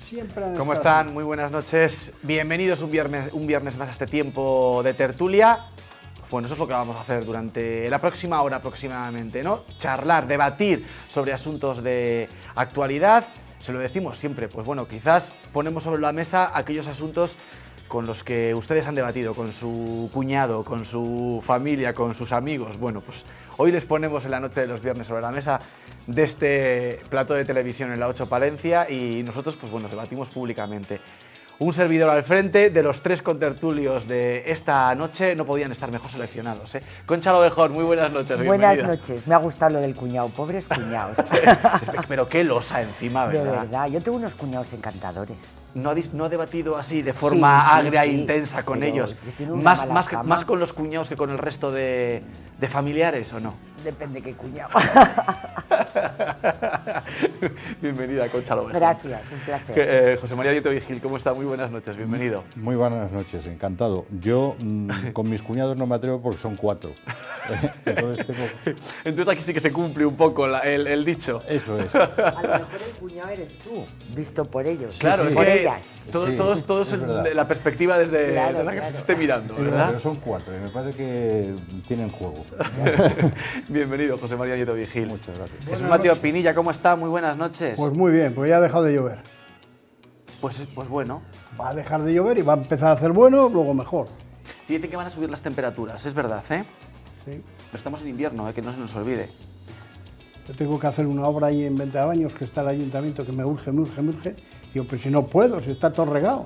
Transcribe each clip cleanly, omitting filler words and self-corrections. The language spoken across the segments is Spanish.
Siempre han ¿Cómo estado están? Muy buenas noches. Bienvenidos un viernes más a este tiempo de tertulia. Pues bueno, eso es lo que vamos a hacer durante la próxima hora aproximadamente, ¿no? Charlar, debatir sobre asuntos de actualidad. Se lo decimos siempre, pues bueno, quizás ponemos sobre la mesa aquellos asuntos con los que ustedes han debatido, con su cuñado, con su familia, con sus amigos. Bueno, pues hoy les ponemos en la noche de los viernes sobre la mesa de este plato de televisión en la 8 Palencia y nosotros, pues bueno, debatimos públicamente. Un servidor al frente de los tres contertulios de esta noche, no podían estar mejor seleccionados, ¿eh? Concha Lobejón, muy buenas noches, bienvenida. Buenas noches, me ha gustado lo del cuñado, pobres cuñados. Pero qué losa encima, ¿verdad? De verdad, yo tengo unos cuñados encantadores. ¿No ha debatido así de forma agria e intensa con ellos? Más con los cuñados que con el resto de familiares, ¿o no? Depende qué cuñado. Bienvenida, Concha Lobejón. Gracias, un placer. José María Nieto Vigil, ¿cómo está? Muy buenas noches, bienvenido. Muy buenas noches, encantado. Yo con mis cuñados no me atrevo porque son 4. Entonces aquí sí que se cumple un poco el dicho. Eso es. A lo mejor el cuñado eres tú, visto por ellos. Claro, es por que ellas. todos la perspectiva desde la que se esté mirando, ¿verdad? Pero son 4 y me parece que tienen juego. Bienvenido, José María Nieto Vigil. Muchas gracias. Jesús Mateo Pinilla, ¿cómo está? Muy buenas noches. Pues muy bien, pues ya ha dejado de llover. Pues bueno. Va a dejar de llover y va a empezar a hacer bueno, luego mejor. Sí, dicen que van a subir las temperaturas, es verdad, ¿eh? Sí. Pero estamos en invierno, que no se nos olvide. Yo tengo que hacer una obra ahí en Venteabaños, que está el ayuntamiento, que me urge. Digo, pues si no puedo, si está todo regado.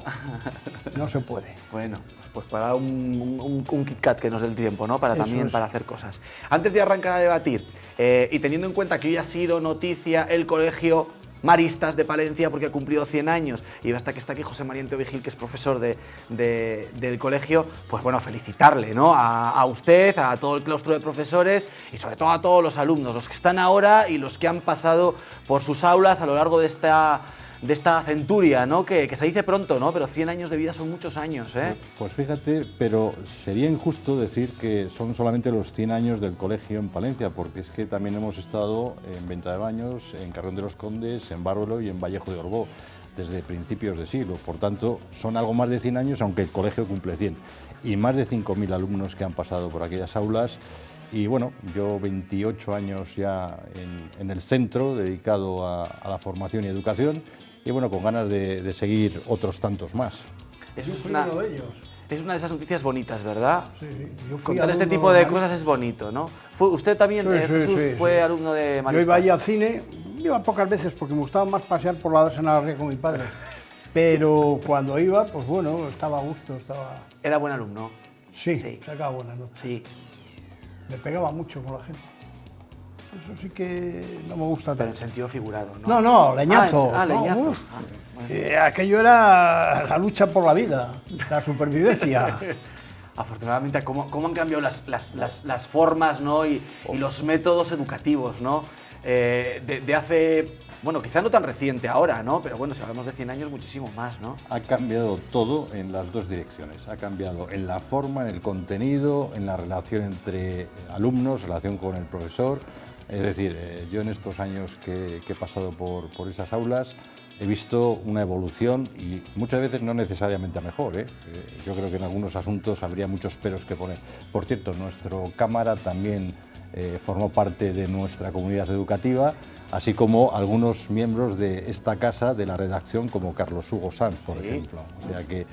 No se puede. Bueno, pues para un Kit Kat que nos dé el tiempo, ¿no? Para Eso también es. para hacer cosas. Antes de arrancar a debatir, y teniendo en cuenta que hoy ha sido noticia el colegio Maristas de Palencia porque ha cumplido 100 años y hasta que está aquí José María Nieto Vigil, que es profesor del colegio, pues bueno, felicitarle, ¿no? A usted, a todo el claustro de profesores y sobre todo a todos los alumnos, los que están ahora y los que han pasado por sus aulas a lo largo de esta centuria, ¿no? Que se dice pronto, ¿no? Pero 100 años de vida son muchos años, ¿eh? Pues fíjate, pero sería injusto decir que son solamente los 100 años del colegio en Palencia, porque es que también hemos estado en Venteabaños, en Carrión de los Condes, en Bárbaro y en Vallejo de Orbó, desde principios de siglo. Por tanto, son algo más de 100 años, aunque el colegio cumple 100. Y más de 5.000 alumnos que han pasado por aquellas aulas. Y bueno, yo 28 años ya en el centro, dedicado a la formación y educación, y bueno, con ganas de seguir otros tantos más. Eso Yo soy uno de ellos. Es una de esas noticias bonitas, ¿verdad? Sí, yo fui Contar este alumno tipo de de cosas es bonito, ¿no? ¿Usted también, Sí, Jesús, sí, fue sí. alumno de Yo Maristas? iba allí al cine, iba pocas veces porque me gustaba más pasear por la Dársena de la Ría con mi padre. Pero cuando iba, pues bueno, estaba a gusto, estaba... Era buen alumno. Sí, Sí. sacaba buenas notas. Sí. Me pegaba mucho con la gente. Eso sí que no me gusta Pero en tanto. sentido figurado, ¿no? No, leñazo. Ah, No, leñazos. uf. Bueno. Aquello era la lucha por la vida, la supervivencia. Afortunadamente, ¿cómo han cambiado las formas, ¿no? y los métodos educativos, ¿no? De hace, bueno, quizá no tan reciente ahora, ¿no? Pero bueno, si hablamos de 100 años, muchísimo más, ¿no? Ha cambiado todo en las dos direcciones. Ha cambiado en la forma, en el contenido, en la relación entre alumnos, relación con el profesor. Es decir, yo en estos años que he pasado por esas aulas he visto una evolución y muchas veces no necesariamente a mejor, ¿eh? Yo creo que en algunos asuntos habría muchos peros que poner. Por cierto, nuestro cámara también formó parte de nuestra comunidad educativa, así como algunos miembros de esta casa, de la redacción, como Carlos Hugo Sanz, por ejemplo. O sea que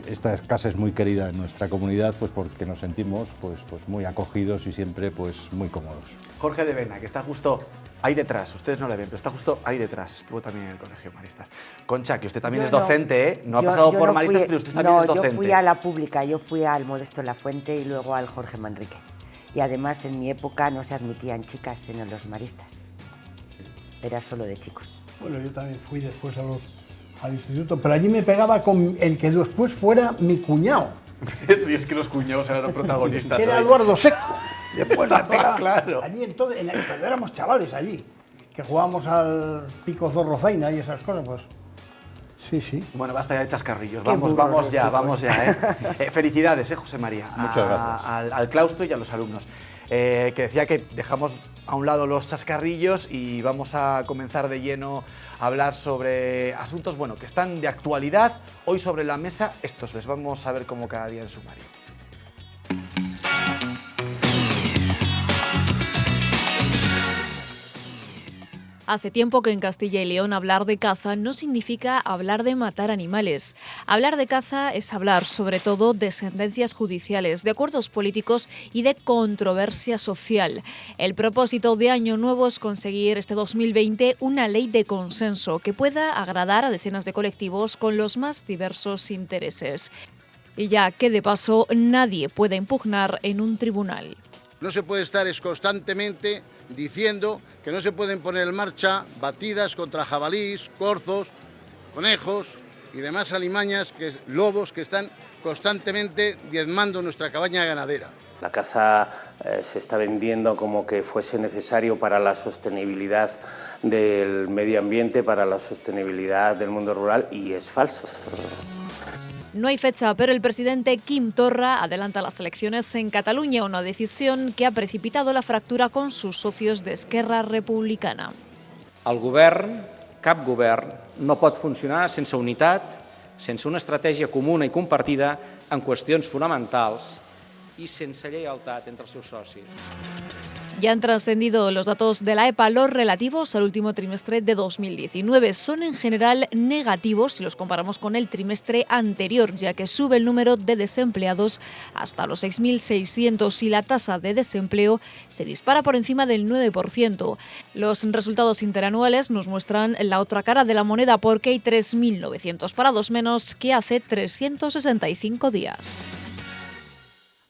esta casa es muy querida en nuestra comunidad, pues porque nos sentimos pues muy acogidos y siempre pues muy cómodos. Jorge de Vena, que está justo ahí detrás, ustedes no le ven, pero está justo ahí detrás, estuvo también en el colegio Maristas. Concha, que usted también es docente, ¿eh? No ha pasado por Maristas, pero usted también es docente. Yo fui a la pública, yo fui al Modesto La Fuente y luego al Jorge Manrique. Y además en mi época no se admitían chicas en los Maristas, era solo de chicos. Bueno, yo también fui después al instituto, pero allí me pegaba con el que después fuera mi cuñado. Sí, es que los cuñados eran los protagonistas. Que era hoy. Eduardo Seco. Después me pegaba. Claro. Allí entonces, cuando éramos chavales allí, que jugábamos al pico zorrozaina y esas cosas, pues. Sí, sí. Bueno, basta ya de chascarrillos. Qué Vamos burros, ya, chicos. vamos ya. Felicidades, José María. Muchas gracias. Al claustro y a los alumnos. Que decía que dejamos a un lado los chascarrillos y vamos a comenzar de lleno a hablar sobre asuntos que están de actualidad. Hoy sobre la mesa, estos les vamos a ver como cada día en sumario. Hace tiempo que en Castilla y León hablar de caza no significa hablar de matar animales. Hablar de caza es hablar sobre todo de sentencias judiciales, de acuerdos políticos y de controversia social. El propósito de Año Nuevo es conseguir este 2020 una ley de consenso que pueda agradar a decenas de colectivos con los más diversos intereses. Y ya que de paso nadie puede impugnar en un tribunal. No se puede estar constantemente diciendo que no se pueden poner en marcha batidas contra jabalíes, corzos, conejos y demás alimañas, lobos que están constantemente diezmando nuestra cabaña ganadera. La caza se está vendiendo como que fuese necesario para la sostenibilidad del medio ambiente, para la sostenibilidad del mundo rural, y es falso. No hay fecha, pero el presidente Quim Torra adelanta las elecciones en Cataluña, una decisión que ha precipitado la fractura con sus socios de Esquerra Republicana. El govern, cap govern, no pot funcionar sense unitat, sense una estratègia comuna i compartida en qüestions fonamentals i sense lleialtat entre els seus socis. Ya han trascendido los datos de la EPA, los relativos al último trimestre de 2019. Son en general negativos si los comparamos con el trimestre anterior, ya que sube el número de desempleados hasta los 6.600 y la tasa de desempleo se dispara por encima del 9%. Los resultados interanuales nos muestran la otra cara de la moneda, porque hay 3.900 parados menos que hace 365 días.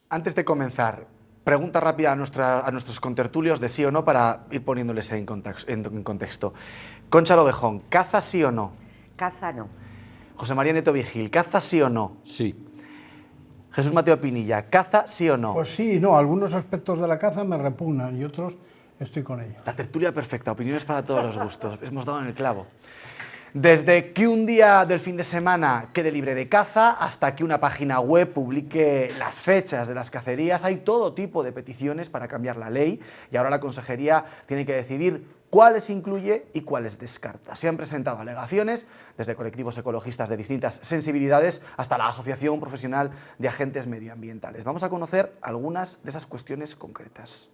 Antes de comenzar, pregunta rápida a nuestros contertulios de sí o no para ir poniéndoles en contexto. Concha Lobejón, ¿caza sí o no? Caza no. José María Neto Vigil, ¿caza sí o no? Sí. Jesús Mateo Pinilla, ¿caza sí o no? Pues sí, no, algunos aspectos de la caza me repugnan y otros estoy con ellos. La tertulia perfecta, opiniones para todos los gustos. Hemos dado en el clavo. Desde que un día del fin de semana quede libre de caza hasta que una página web publique las fechas de las cacerías, hay todo tipo de peticiones para cambiar la ley y ahora la Consejería tiene que decidir cuáles incluye y cuáles descarta. Se han presentado alegaciones desde colectivos ecologistas de distintas sensibilidades hasta la Asociación Profesional de Agentes Medioambientales. Vamos a conocer algunas de esas cuestiones concretas.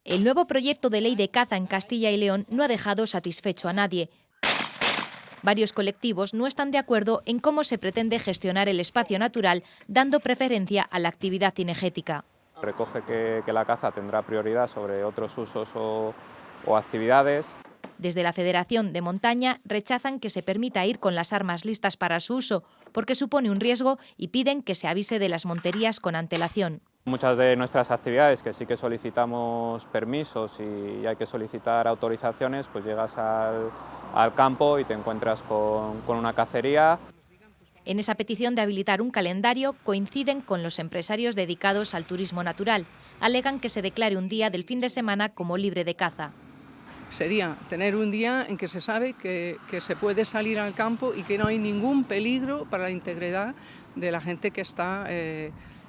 El nuevo proyecto de ley de caza en Castilla y León no ha dejado satisfecho a nadie. Varios colectivos no están de acuerdo en cómo se pretende gestionar el espacio natural, dando preferencia a la actividad cinegética. Recoge que la caza tendrá prioridad sobre otros usos o actividades. Desde la Federación de Montaña rechazan que se permita ir con las armas listas para su uso, porque supone un riesgo, y piden que se avise de las monterías con antelación. Muchas de nuestras actividades, que sí que solicitamos permisos y hay que solicitar autorizaciones, pues llegas al campo y te encuentras con una cacería. En esa petición de habilitar un calendario coinciden con los empresarios dedicados al turismo natural. Alegan que se declare un día del fin de semana como libre de caza. Sería tener un día en que se sabe que se puede salir al campo y que no hay ningún peligro para la integridad de la gente que está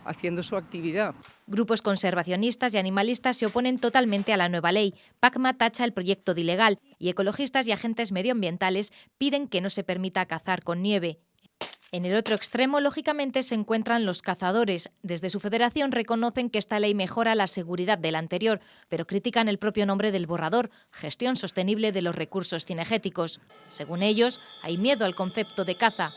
haciendo su actividad. Grupos conservacionistas y animalistas se oponen totalmente a la nueva ley. PACMA tacha el proyecto de ilegal y ecologistas y agentes medioambientales piden que no se permita cazar con nieve. En el otro extremo, lógicamente, se encuentran los cazadores. Desde su federación reconocen que esta ley mejora la seguridad de la anterior, pero critican el propio nombre del borrador, gestión sostenible de los recursos cinegéticos. Según ellos, hay miedo al concepto de caza.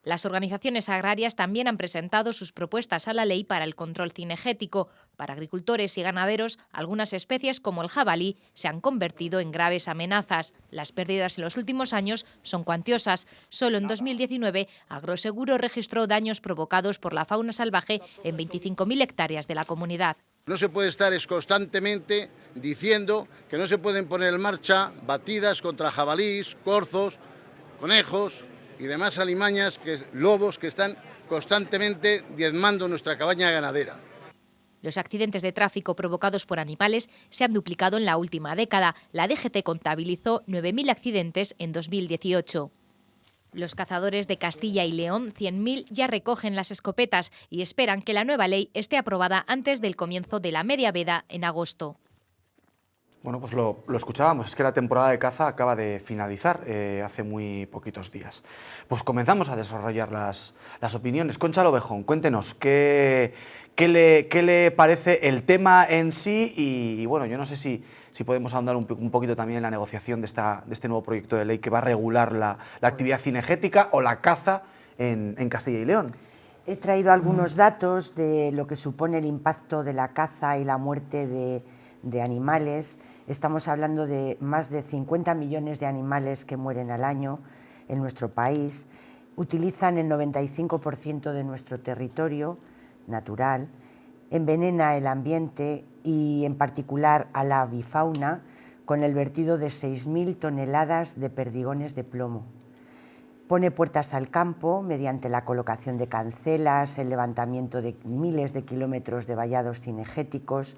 Las organizaciones agrarias también han presentado sus propuestas a la ley para el control cinegético. Para agricultores y ganaderos, algunas especies como el jabalí se han convertido en graves amenazas. Las pérdidas en los últimos años son cuantiosas. Solo en 2019, Agroseguro registró daños provocados por la fauna salvaje en 25.000 hectáreas de la comunidad. No se puede estar constantemente diciendo que no se pueden poner en marcha batidas contra jabalíes, corzos, conejos y demás alimañas, lobos que están constantemente diezmando nuestra cabaña ganadera. Los accidentes de tráfico provocados por animales se han duplicado en la última década. La DGT contabilizó 9.000 accidentes en 2018. Los cazadores de Castilla y León, 100.000, ya recogen las escopetas y esperan que la nueva ley esté aprobada antes del comienzo de la media veda en agosto. Bueno, pues lo escuchábamos, es que la temporada de caza acaba de finalizar hace muy poquitos días. Pues comenzamos a desarrollar las opiniones. Concha Lobejón, cuéntenos, ¿qué le parece el tema en sí? Y bueno, yo no sé si podemos ahondar un poquito también en la negociación de este nuevo proyecto de ley que va a regular la actividad cinegética o la caza en Castilla y León. He traído algunos datos de lo que supone el impacto de la caza y la muerte de animales. Estamos hablando de más de 50 millones de animales que mueren al año en nuestro país. Utilizan el 95% de nuestro territorio natural, envenena el ambiente y en particular a la avifauna con el vertido de 6.000 toneladas de perdigones de plomo. Pone puertas al campo mediante la colocación de cancelas, el levantamiento de miles de kilómetros de vallados cinegéticos,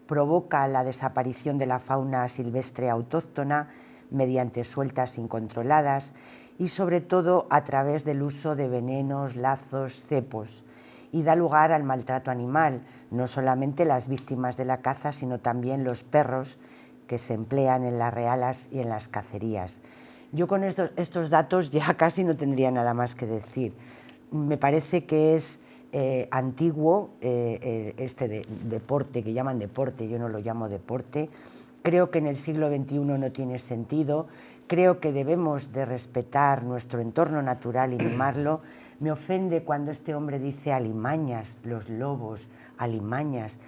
provoca la desaparición de la fauna silvestre autóctona mediante sueltas incontroladas y sobre todo a través del uso de venenos, lazos, cepos, y da lugar al maltrato animal, no solamente las víctimas de la caza, sino también los perros que se emplean en las realas y en las cacerías. Yo con estos datos ya casi no tendría nada más que decir. Me parece que es antiguo este deporte, que llaman deporte, yo no lo llamo deporte. Creo que en el siglo XXI no tiene sentido. Creo que debemos de respetar nuestro entorno natural y mimarlo. Me ofende cuando este hombre dice alimañas, los lobos, alimañas.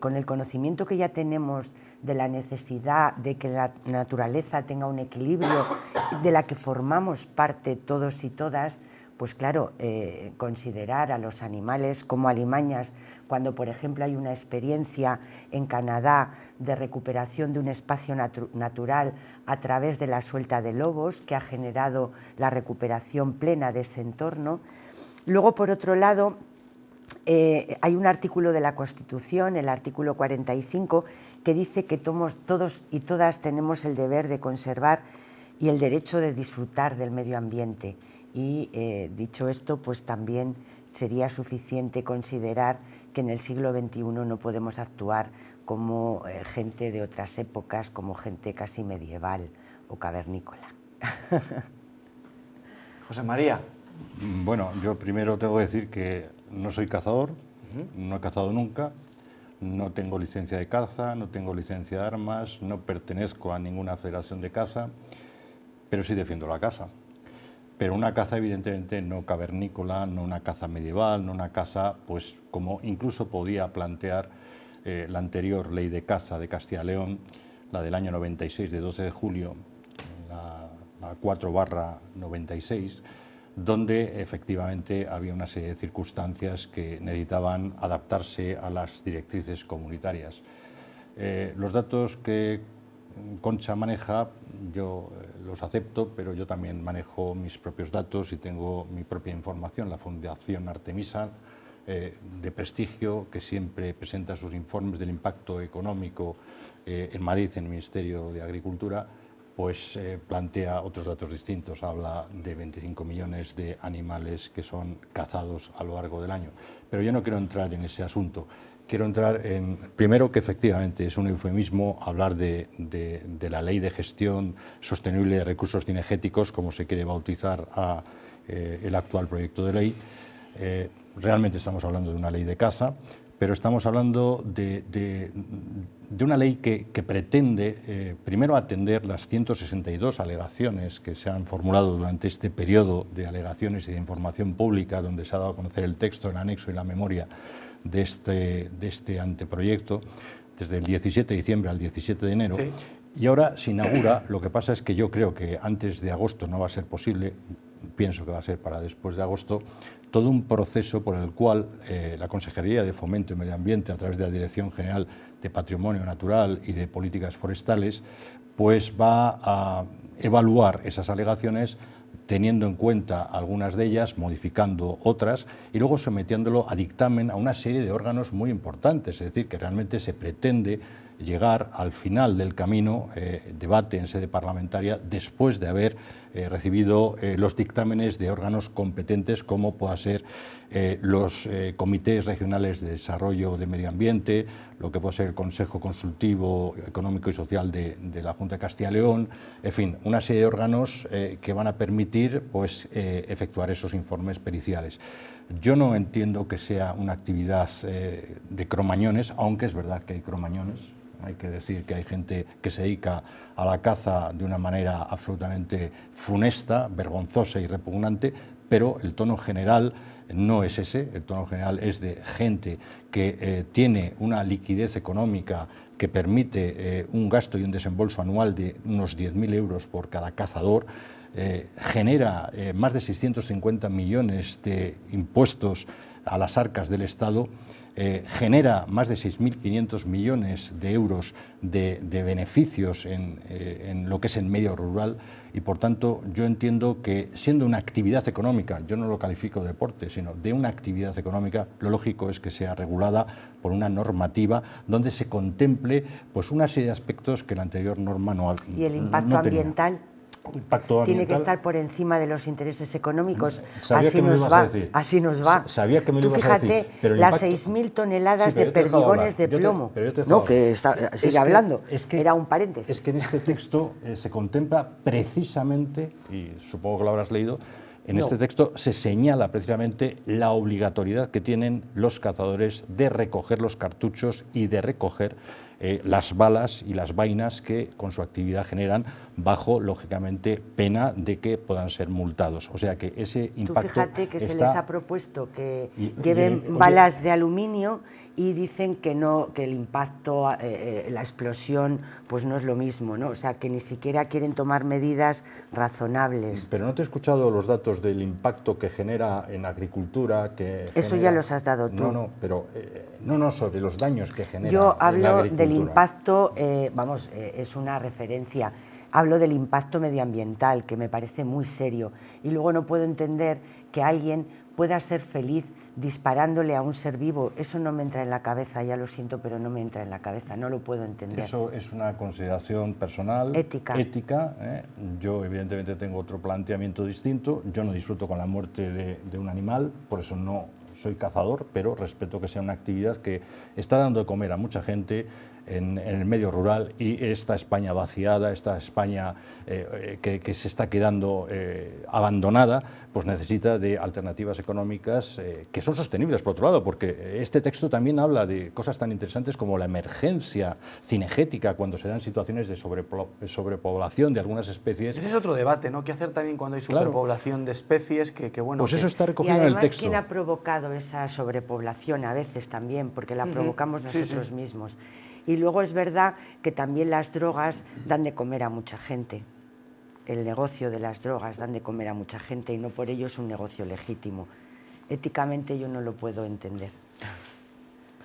Con el conocimiento que ya tenemos de la necesidad de que la naturaleza tenga un equilibrio de la que formamos parte todos y todas, pues claro, considerar a los animales como alimañas, cuando por ejemplo hay una experiencia en Canadá de recuperación de un espacio natural a través de la suelta de lobos, que ha generado la recuperación plena de ese entorno. Luego, por otro lado, hay un artículo de la Constitución, el artículo 45, que dice que todos y todas tenemos el deber de conservar y el derecho de disfrutar del medio ambiente. Y dicho esto, pues también sería suficiente considerar que en el siglo XXI no podemos actuar como gente de otras épocas, como gente casi medieval o cavernícola. José María. Bueno, yo primero tengo que decir que no soy cazador, no he cazado nunca, no tengo licencia de caza, no tengo licencia de armas, no pertenezco a ninguna federación de caza, pero sí defiendo la caza. Pero una caza evidentemente no cavernícola, no una caza medieval, no una caza pues como incluso podía plantear la anterior ley de caza de Castilla y León, la del año 96 de 12 de julio, la 4/96, donde efectivamente había una serie de circunstancias que necesitaban adaptarse a las directrices comunitarias. Los datos que Concha maneja, yo los acepto, pero yo también manejo mis propios datos y tengo mi propia información. La Fundación Artemisa, de prestigio, que siempre presenta sus informes del impacto económico en Madrid, en el Ministerio de Agricultura, pues plantea otros datos distintos. Habla de 25 millones de animales que son cazados a lo largo del año. Pero yo no quiero entrar en ese asunto. Quiero entrar en, primero, que efectivamente es un eufemismo hablar de la Ley de Gestión Sostenible de Recursos Cinegéticos, como se quiere bautizar a el actual proyecto de ley. Realmente estamos hablando de una ley de caza, pero estamos hablando de una ley que pretende, primero, atender las 162 alegaciones que se han formulado durante este periodo de alegaciones y de información pública, donde se ha dado a conocer el texto, el anexo y la memoria de este anteproyecto, desde el 17 de diciembre al 17 de enero. Sí. Y ahora se inaugura. Lo que pasa es que yo creo que antes de agosto no va a ser posible, pienso que va a ser para después de agosto, todo un proceso por el cual la Consejería de Fomento y Medio Ambiente, a través de la Dirección General de Patrimonio Natural y de Políticas Forestales, pues va a evaluar esas alegaciones, teniendo en cuenta algunas de ellas, modificando otras y luego sometiéndolo a dictamen a una serie de órganos muy importantes. Es decir, que realmente se pretende llegar al final del camino, debate en sede parlamentaria, después de haber recibido los dictámenes de órganos competentes como pueda ser los comités regionales de desarrollo de medio ambiente, lo que puede ser el Consejo Consultivo Económico y Social de la Junta de Castilla y León, en fin, una serie de órganos que van a permitir pues, efectuar esos informes periciales. Yo no entiendo que sea una actividad de cromañones, aunque es verdad que hay cromañones. Hay que decir que hay gente que se dedica a la caza de una manera absolutamente funesta, vergonzosa y repugnante, pero el tono general no es ese. El tono general es de gente que tiene una liquidez económica que permite un gasto y un desembolso anual de unos 10.000 euros por cada cazador, genera más de 650 millones de impuestos a las arcas del Estado, genera más de 6.500 millones de euros de beneficios en lo que es el medio rural y, por tanto, yo entiendo que siendo una actividad económica, yo no lo califico de deporte, sino de una actividad económica, lo lógico es que sea regulada por una normativa donde se contemple pues, una serie de aspectos que la anterior norma no tenía. ¿Y el impacto ambiental? Tiene que estar por encima de los intereses económicos. Así nos va, así nos va. Sabía que me lo Tú ibas a decir. fíjate, Pero las 6.000 toneladas de perdigones de plomo. No, que sigue hablando. Era un paréntesis. Es que en este texto se contempla precisamente, y supongo que lo habrás leído, en este texto se señala precisamente la obligatoriedad que tienen los cazadores de recoger los cartuchos y de recoger las balas y las vainas que con su actividad generan, bajo, lógicamente, pena de que puedan ser multados. O sea que ese impacto... Tú fíjate que se les ha propuesto que lleven balas de aluminio y dicen que no, que el impacto, la explosión, pues no es lo mismo, ¿no? O sea, que ni siquiera quieren tomar medidas razonables. Pero no te he escuchado los datos del impacto que genera en agricultura, que eso ya los has dado tú. No, pero no sobre los daños que genera. Yo hablo en la agricultura. del impacto, es una referencia. Hablo del impacto medioambiental, que me parece muy serio. Y luego no puedo entender que alguien pueda ser feliz disparándole a un ser vivo. Eso no me entra en la cabeza, ya lo siento, pero no me entra en la cabeza, no lo puedo entender. Eso es una consideración personal, ética. Yo evidentemente tengo otro planteamiento distinto. Yo no disfruto con la muerte de un animal, por eso no soy cazador, pero respeto que sea una actividad que está dando de comer a mucha gente en el medio rural, y esta España vaciada, esta España que se está quedando abandonada, pues necesita de alternativas económicas que son sostenibles, por otro lado, porque este texto también habla de cosas tan interesantes como la emergencia cinegética cuando se dan situaciones de sobrepoblación de algunas especies. Ese es otro debate, ¿no? ¿Qué hacer también cuando hay superpoblación de especies? Que bueno, pues eso está recogido en el texto. ¿Quién ha provocado esa sobrepoblación? A veces también, porque la provocamos nosotros mismos. Y luego es verdad que también las drogas dan de comer a mucha gente. El negocio de las drogas dan de comer a mucha gente y no por ello es un negocio legítimo. Éticamente yo no lo puedo entender.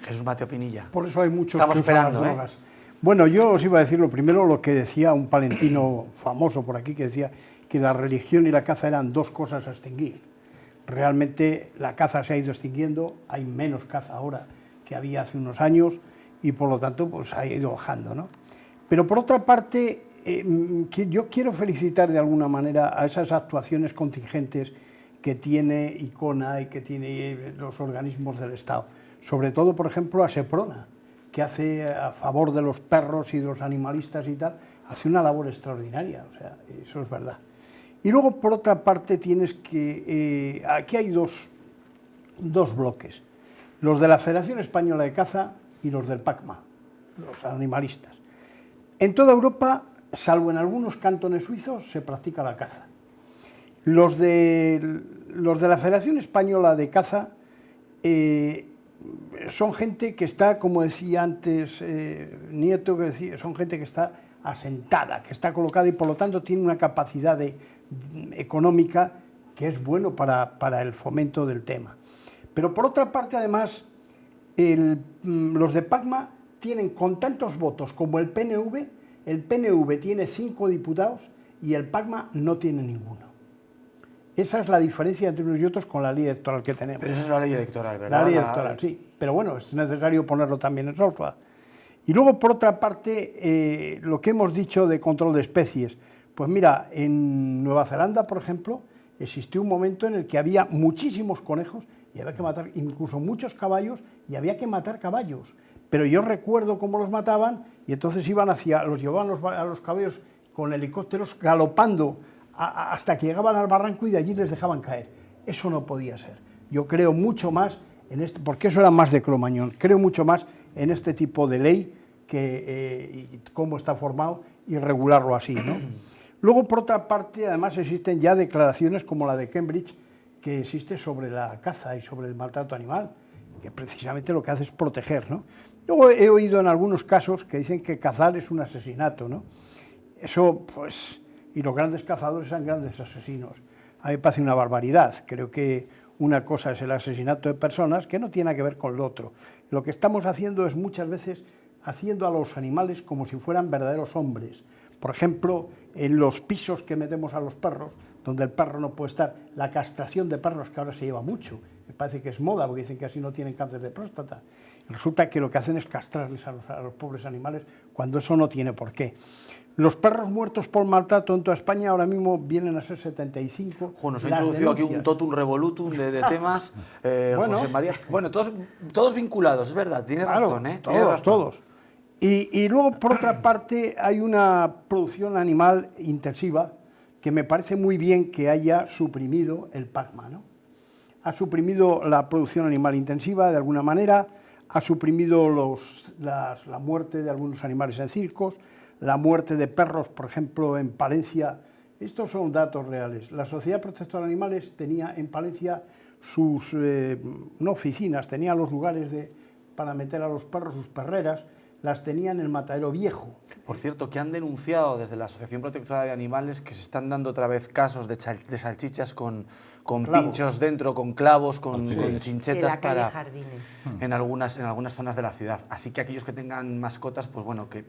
Jesús Mateo Pinilla. Por eso hay muchos Estamos que usan esperando, las drogas. Bueno, yo os iba a decir lo primero, lo que decía un palentino famoso por aquí, que decía que la religión y la caza eran dos cosas a extinguir. Realmente la caza se ha ido extinguiendo, hay menos caza ahora que había hace unos años, y por lo tanto pues ha ido bajando, ¿no? Pero por otra parte, yo quiero felicitar de alguna manera a esas actuaciones contingentes que tiene ICONA y que tiene los organismos del Estado. Sobre todo, por ejemplo, a Seprona, que hace a favor de los perros y de los animalistas y tal, hace una labor extraordinaria, o sea, eso es verdad. Y luego, por otra parte, tienes que... aquí hay dos bloques, los de la Federación Española de Caza y los del PACMA, los animalistas. En toda Europa, salvo en algunos cantones suizos, se practica la caza. Los de la Federación Española de Caza son gente que está, como decía antes Nieto, que decía, son gente que está asentada, que está colocada y por lo tanto tiene una capacidad económica que es bueno para el fomento del tema. Pero por otra parte, además, los de PACMA tienen con tantos votos como el PNV tiene 5 diputados y el PACMA no tiene ninguno. Esa es la diferencia entre unos y otros con la ley electoral que tenemos. Pero esa es la ley electoral, ¿verdad? La ley electoral, sí. Pero bueno, es necesario ponerlo también en solfa. Y luego, por otra parte, lo que hemos dicho de control de especies, pues mira, en Nueva Zelanda, por ejemplo, existió un momento en el que había muchísimos conejos y había que matar incluso muchos caballos y había que matar caballos. Pero yo recuerdo cómo los mataban y entonces los llevaban a los caballos con helicópteros galopando hasta que llegaban al barranco y de allí les dejaban caer. Eso no podía ser. Yo creo mucho más en este, porque eso era más de Cromañón, creo mucho más en este tipo de ley y cómo está formado y regularlo así, ¿no? Luego, por otra parte, además existen ya declaraciones como la de Cambridge, que existe sobre la caza y sobre el maltrato animal, que precisamente lo que hace es proteger, ¿no? Luego he oído en algunos casos que dicen que cazar es un asesinato, ¿no? Eso, pues, y los grandes cazadores son grandes asesinos. A mí me parece una barbaridad. Creo que una cosa es el asesinato de personas que no tiene nada que ver con lo otro. Lo que estamos haciendo es muchas veces haciendo a los animales como si fueran verdaderos hombres. Por ejemplo, en los pisos que metemos a los perros, donde el perro no puede estar, la castración de perros, que ahora se lleva mucho, me parece que es moda, porque dicen que así no tienen cáncer de próstata. Resulta que lo que hacen es castrarles a los pobres animales, cuando eso no tiene por qué. Los perros muertos por maltrato en toda España ahora mismo vienen a ser 75. Nos ha introducido aquí un totum revolutum de temas, bueno, José María. Bueno, todos vinculados, es verdad, tiene razón, ¿eh? Todos. Y luego, por otra parte, hay una producción animal intensiva que me parece muy bien que haya suprimido el PACMA, ¿no? Ha suprimido la producción animal intensiva de alguna manera, ha suprimido la muerte de algunos animales en circos, la muerte de perros, por ejemplo, en Palencia. Estos son datos reales. La Sociedad Protectora de Animales tenía en Palencia sus, no oficinas, tenía los lugares para meter a los perros, sus perreras, las tenía en el Matadero Viejo. Por cierto, que han denunciado desde la Asociación Protectora de Animales que se están dando otra vez casos de salchichas con pinchos dentro, con clavos, con chinchetas en algunas zonas de la ciudad. Así que aquellos que tengan mascotas, pues bueno, que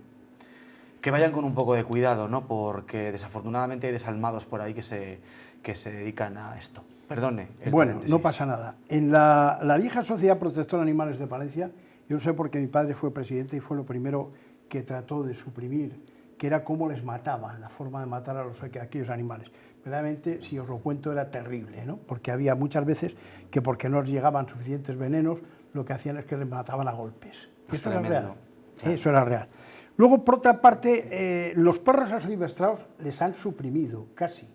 vayan con un poco de cuidado, ¿no? Porque desafortunadamente hay desalmados por ahí que se dedican a esto. Perdone. Bueno, no pasa nada. En la vieja Sociedad Protectora de Animales de Palencia, yo sé porque mi padre fue presidente y fue lo primero que trató de suprimir, que era cómo les mataban, la forma de matar a aquellos animales. Verdaderamente, si os lo cuento, era terrible, ¿no? Porque había muchas veces que porque no les llegaban suficientes venenos, lo que hacían es que les mataban a golpes. Pues esto era real. Eso era real. Luego, por otra parte, los perros asilvestrados les han suprimido, casi.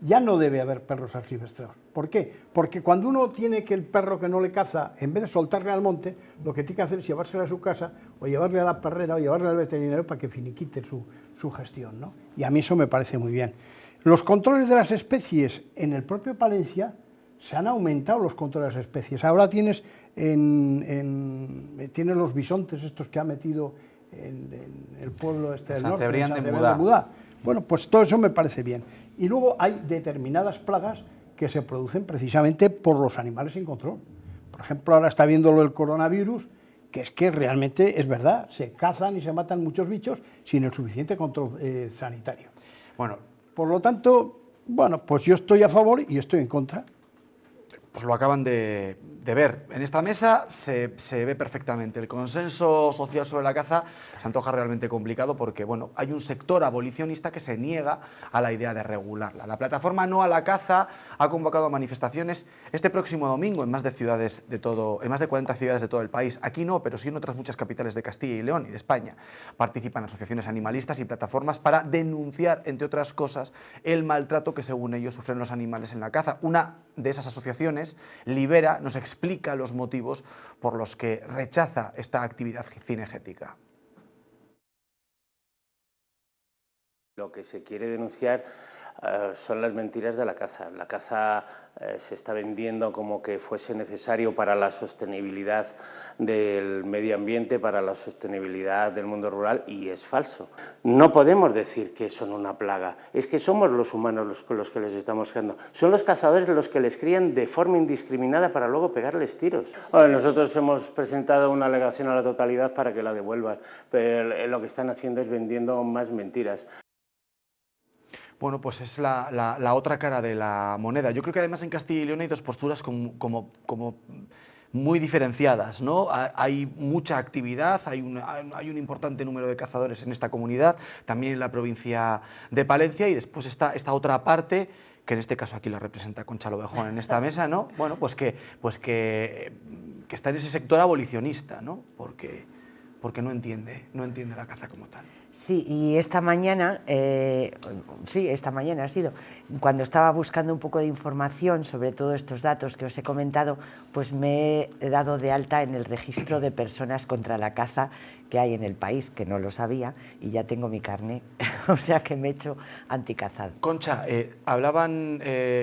Ya no debe haber perros asilvestrados. ¿Por qué? Porque cuando uno tiene que el perro que no le caza, en vez de soltarle al monte, lo que tiene que hacer es llevárselo a su casa, o llevarle a la perrera, o llevarle al veterinario para que finiquite su gestión, ¿no? Y a mí eso me parece muy bien. Los controles de las especies en el propio Palencia, se han aumentado los controles de las especies. Ahora tienes los bisontes estos que ha metido en el pueblo del norte, San Cebrián de Mudá. Bueno, pues todo eso me parece bien. Y luego hay determinadas plagas que se producen precisamente por los animales sin control. Por ejemplo, ahora está viendo lo del coronavirus, que es que realmente es verdad, se cazan y se matan muchos bichos sin el suficiente control sanitario. Bueno, por lo tanto, bueno, pues yo estoy a favor y estoy en contra. Pues lo acaban de ver. En esta mesa se ve perfectamente. El consenso social sobre la caza se antoja realmente complicado porque, bueno, hay un sector abolicionista que se niega a la idea de regularla. La plataforma No a la Caza ha convocado manifestaciones este próximo domingo en más de 40 ciudades de todo el país. Aquí no, pero sí en otras muchas capitales de Castilla y León y de España. Participan asociaciones animalistas y plataformas para denunciar, entre otras cosas, el maltrato que según ellos sufren los animales en la caza. Una de esas asociaciones, Libera, nos explica los motivos por los que rechaza esta actividad cinegética. Lo que se quiere denunciar son las mentiras de la caza. La caza se está vendiendo como que fuese necesario para la sostenibilidad del medio ambiente, para la sostenibilidad del mundo rural, y es falso. No podemos decir que son una plaga, es que somos los humanos los que les estamos creando. Son los cazadores los que les crían de forma indiscriminada para luego pegarles tiros. Nosotros hemos presentado una alegación a la totalidad para que la devuelvan, pero lo que están haciendo es vendiendo más mentiras. Bueno, pues es la otra cara de la moneda. Yo creo que además en Castilla y León hay dos posturas como muy diferenciadas, ¿no? Hay mucha actividad, hay un importante número de cazadores en esta comunidad, también en la provincia de Palencia, y después está esta otra parte, que en este caso aquí la representa Concha Lobejón en esta mesa, ¿no? Bueno, pues que está en ese sector abolicionista, ¿no? Porque no entiende la caza como tal. Sí, y esta mañana ha sido, cuando estaba buscando un poco de información sobre todos estos datos que os he comentado, pues me he dado de alta en el registro de personas contra la caza que hay en el país, que no lo sabía, y ya tengo mi carné, o sea que me he hecho anticazado. Concha,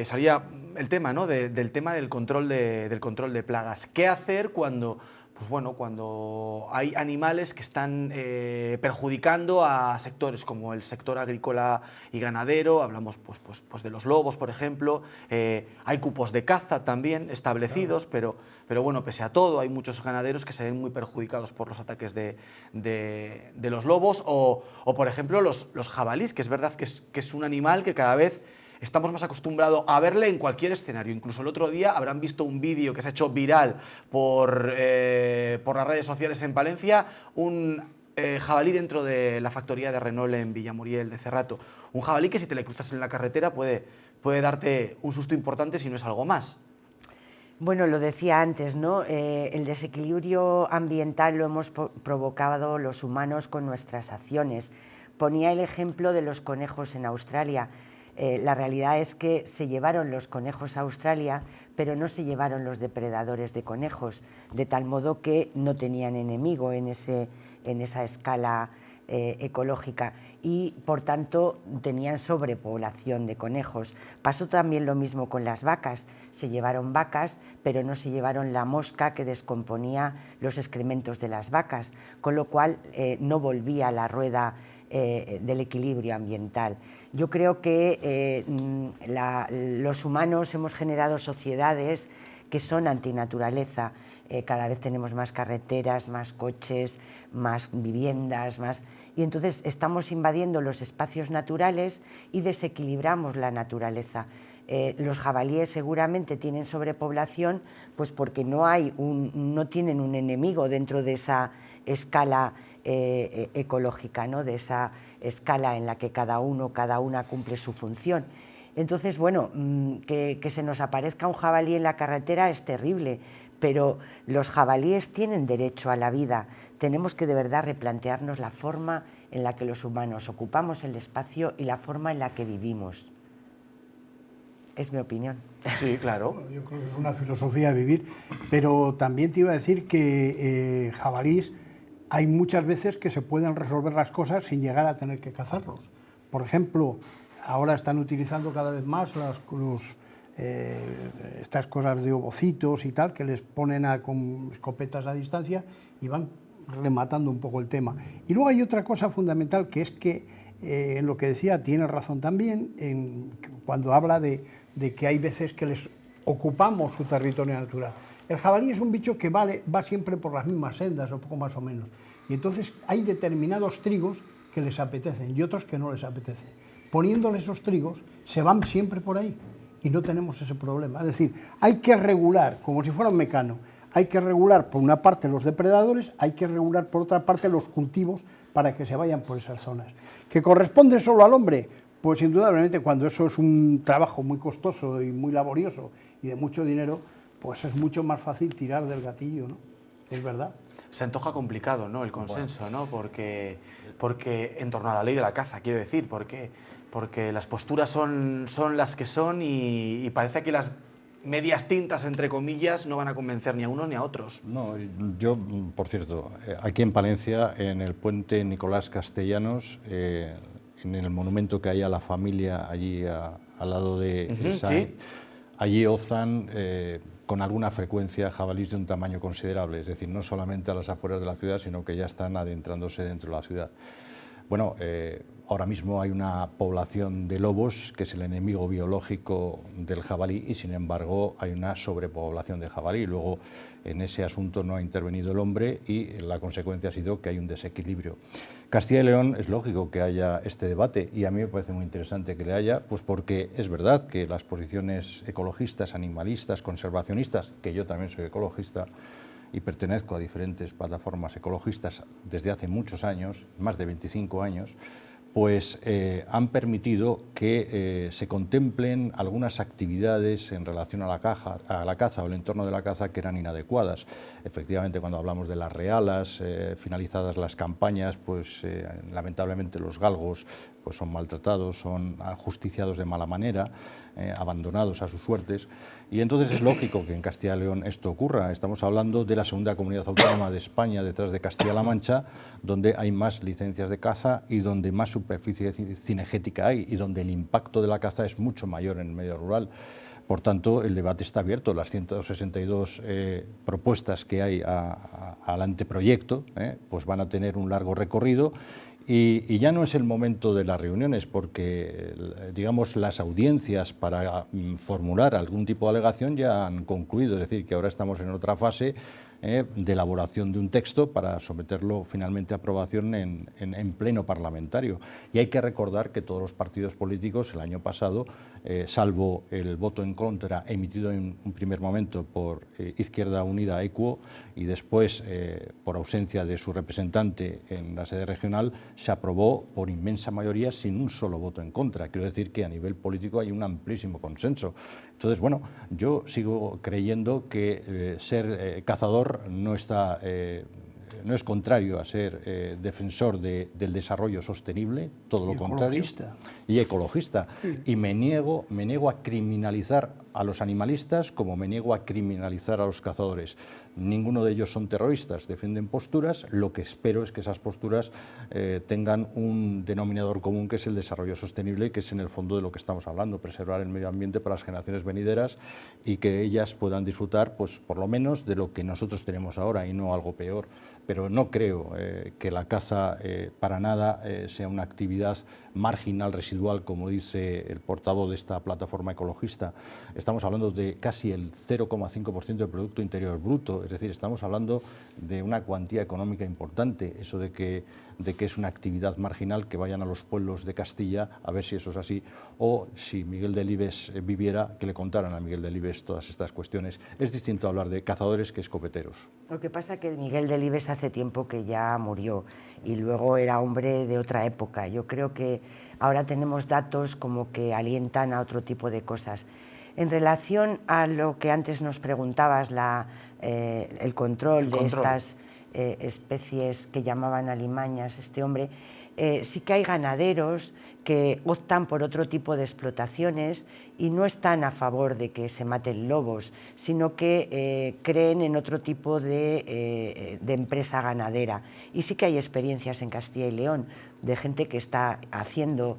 salía el tema, ¿no? del tema del control de plagas. ¿Qué hacer cuando hay animales que están perjudicando a sectores como el sector agrícola y ganadero? Hablamos pues de los lobos, por ejemplo. Hay cupos de caza también establecidos, pero bueno, pese a todo, hay muchos ganaderos que se ven muy perjudicados por los ataques de los lobos o por ejemplo, los jabalíes, que es verdad que es un animal que cada vez estamos más acostumbrados a verle en cualquier escenario. Incluso el otro día habrán visto un vídeo que se ha hecho viral por las redes sociales en Palencia, un jabalí dentro de la factoría de Renault en Villamuriel de Cerrato. Un jabalí que si te le cruzas en la carretera puede darte un susto importante si no es algo más. Bueno, lo decía antes, ¿no? El desequilibrio ambiental lo hemos provocado los humanos con nuestras acciones. Ponía el ejemplo de los conejos en Australia. La realidad es que se llevaron los conejos a Australia, pero no se llevaron los depredadores de conejos, de tal modo que no tenían enemigo en esa escala ecológica y, por tanto, tenían sobrepoblación de conejos. Pasó también lo mismo con las vacas. Se llevaron vacas, pero no se llevaron la mosca que descomponía los excrementos de las vacas, con lo cual no volvía la rueda del equilibrio ambiental. Yo creo que los humanos hemos generado sociedades que son antinaturaleza. Cada vez tenemos más carreteras, más coches, más viviendas, y entonces estamos invadiendo los espacios naturales y desequilibramos la naturaleza. Los jabalíes seguramente tienen sobrepoblación pues porque no tienen un enemigo dentro de esa escala ecológica, ¿no? De esa escala en la que cada una cumple su función. Entonces, bueno, que se nos aparezca un jabalí en la carretera es terrible, pero los jabalíes tienen derecho a la vida. Tenemos que de verdad replantearnos la forma en la que los humanos ocupamos el espacio y la forma en la que vivimos. Es mi opinión. Sí, claro. Yo creo que es una filosofía de vivir, pero también te iba a decir que jabalíes hay muchas veces que se pueden resolver las cosas sin llegar a tener que cazarlos. Por ejemplo, ahora están utilizando cada vez más estas cosas de ovocitos y tal, que les ponen con escopetas a distancia y van rematando un poco el tema. Y luego hay otra cosa fundamental, que es que, en lo que decía, tiene razón también, cuando habla de que hay veces que les ocupamos su territorio natural. El jabalí es un bicho que va siempre por las mismas sendas, o poco más o menos. Y entonces hay determinados trigos que les apetecen y otros que no les apetecen. Poniéndole esos trigos, se van siempre por ahí y no tenemos ese problema. Es decir, hay que regular, como si fuera un mecano, hay que regular por una parte los depredadores, hay que regular por otra parte los cultivos para que se vayan por esas zonas. ¿Que corresponde solo al hombre? Pues indudablemente, cuando eso es un trabajo muy costoso y muy laborioso y de mucho dinero, pues es mucho más fácil tirar del gatillo, ¿no? Es verdad. Se antoja complicado, ¿no?, el consenso, ¿no? Porque en torno a la ley de la caza, quiero decir, porque las posturas son las que son y parece que las medias tintas, entre comillas, no van a convencer ni a unos ni a otros. No, yo, por cierto, aquí en Palencia, en el puente Nicolás Castellanos, en el monumento que hay a la familia allí al lado de Isaí, ¿sí? Allí ozan con alguna frecuencia jabalíes de un tamaño considerable, es decir, no solamente a las afueras de la ciudad, sino que ya están adentrándose dentro de la ciudad. Bueno, Ahora mismo hay una población de lobos que es el enemigo biológico del jabalí y sin embargo hay una sobrepoblación de jabalí. Luego en ese asunto no ha intervenido el hombre y la consecuencia ha sido que hay un desequilibrio. Castilla y León es lógico que haya este debate y a mí me parece muy interesante que le haya, pues porque es verdad que las posiciones ecologistas, animalistas, conservacionistas, que yo también soy ecologista y pertenezco a diferentes plataformas ecologistas desde hace muchos años, más de 25 años, pues han permitido que se contemplen algunas actividades en relación a la caza o el entorno de la caza que eran inadecuadas. Efectivamente, cuando hablamos de las realas, finalizadas las campañas, pues lamentablemente los galgos pues son maltratados, son ajusticiados de mala manera, abandonados a sus suertes. Y entonces es lógico que en Castilla y León esto ocurra. Estamos hablando de la segunda comunidad autónoma de España, detrás de Castilla-La Mancha, donde hay más licencias de caza y donde más superficie cinegética hay y donde el impacto de la caza es mucho mayor en el medio rural. Por tanto, el debate está abierto. Las 162 propuestas que hay al anteproyecto pues van a tener un largo recorrido. Y ya no es el momento de las reuniones porque, digamos, las audiencias para formular algún tipo de alegación ya han concluido, es decir, que ahora estamos en otra fase de elaboración de un texto para someterlo finalmente a aprobación en pleno parlamentario. Y hay que recordar que todos los partidos políticos el año pasado, salvo el voto en contra emitido en un primer momento por Izquierda Unida Equo y después por ausencia de su representante en la sede regional, se aprobó por inmensa mayoría sin un solo voto en contra. Quiero decir que a nivel político hay un amplísimo consenso. Entonces, bueno, yo sigo creyendo que ser cazador no es contrario a ser defensor del desarrollo sostenible, todo lo contrario, y ecologista. Y me niego a criminalizar a los animalistas como me niego a criminalizar a los cazadores. Ninguno de ellos son terroristas, defienden posturas. Lo que espero es que esas posturas tengan un denominador común, que es el desarrollo sostenible, que es en el fondo de lo que estamos hablando, preservar el medio ambiente para las generaciones venideras y que ellas puedan disfrutar, pues por lo menos, de lo que nosotros tenemos ahora y no algo peor. Pero no creo que la caza para nada sea una actividad marginal, residual, como dice el portavoz de esta plataforma ecologista. Estamos hablando de casi el 0,5% del Producto Interior Bruto, es decir, estamos hablando de una cuantía económica importante. Eso de que es una actividad marginal, que vayan a los pueblos de Castilla a ver si eso es así, o si Miguel Delibes viviera, que le contaran a Miguel Delibes todas estas cuestiones. Es distinto hablar de cazadores que escopeteros. Lo que pasa es que Miguel Delibes hace tiempo que ya murió y luego era hombre de otra época. Yo creo que ahora tenemos datos como que alientan a otro tipo de cosas. En relación a lo que antes nos preguntabas, el control de estas especies que llamaban alimañas, este hombre, sí que hay ganaderos que optan por otro tipo de explotaciones y no están a favor de que se maten lobos, sino que creen en otro tipo de empresa ganadera. Y sí que hay experiencias en Castilla y León de gente que está haciendo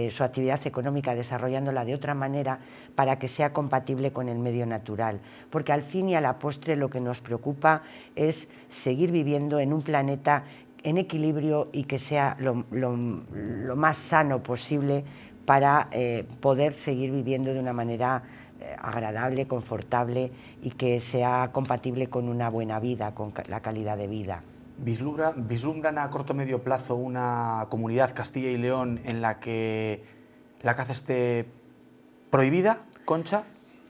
su actividad económica, desarrollándola de otra manera para que sea compatible con el medio natural. Porque al fin y a la postre lo que nos preocupa es seguir viviendo en un planeta en equilibrio y que sea lo más sano posible para poder seguir viviendo de una manera agradable, confortable y que sea compatible con una buena vida, con la calidad de vida. ¿Vislumbran a corto o medio plazo una comunidad, Castilla y León, en la que la caza esté prohibida, Concha?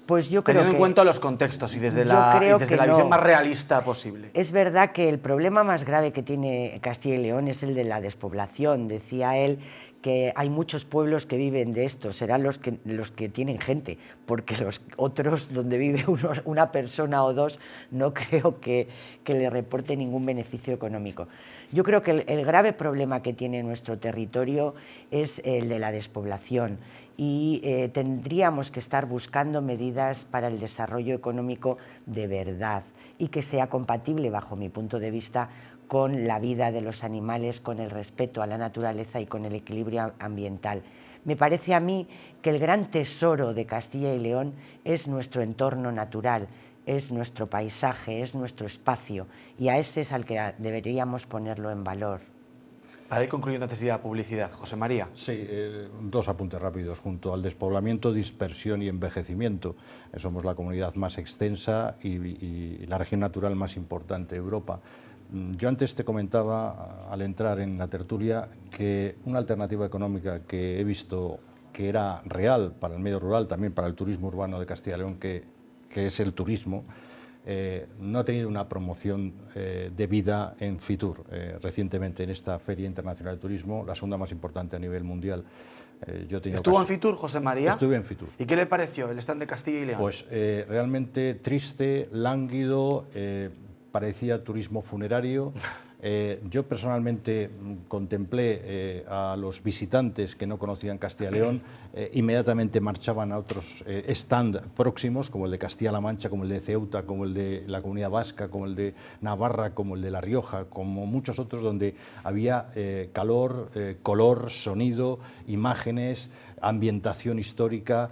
Pues yo creo teniendo en cuenta los contextos y desde la visión más realista posible. Es verdad que el problema más grave que tiene Castilla y León es el de la despoblación. Decía él que hay muchos pueblos que viven de esto, serán los que tienen gente, porque los otros donde vive una persona o dos no creo que le reporte ningún beneficio económico. Yo creo que el grave problema que tiene nuestro territorio es el de la despoblación y tendríamos que estar buscando medidas para el desarrollo económico de verdad y que sea compatible, bajo mi punto de vista, con la vida de los animales, con el respeto a la naturaleza y con el equilibrio ambiental. Me parece a mí que el gran tesoro de Castilla y León es nuestro entorno natural, es nuestro paisaje, es nuestro espacio, y a ese es al que deberíamos ponerlo en valor. Para ir concluyendo antes de ir a publicidad, José María. Sí, dos apuntes rápidos. Junto al despoblamiento, dispersión y envejecimiento, somos la comunidad más extensa y la región natural más importante de Europa. Yo antes te comentaba, al entrar en la tertulia, que una alternativa económica que he visto que era real para el medio rural, también para el turismo urbano de Castilla y León, que es el turismo, no ha tenido una promoción debida en Fitur. Recientemente en esta Feria Internacional de Turismo, la segunda más importante a nivel mundial. ¿Estuvo en Fitur, José María? Estuve en Fitur. ¿Y qué le pareció el stand de Castilla y León? Pues realmente triste, lánguido, parecía turismo funerario. Yo personalmente contemplé a los visitantes que no conocían Castilla y León, inmediatamente marchaban a otros stand próximos, como el de Castilla-La Mancha, como el de Ceuta, como el de la Comunidad Vasca, como el de Navarra, como el de La Rioja, como muchos otros donde había calor, color, sonido, imágenes, ambientación histórica,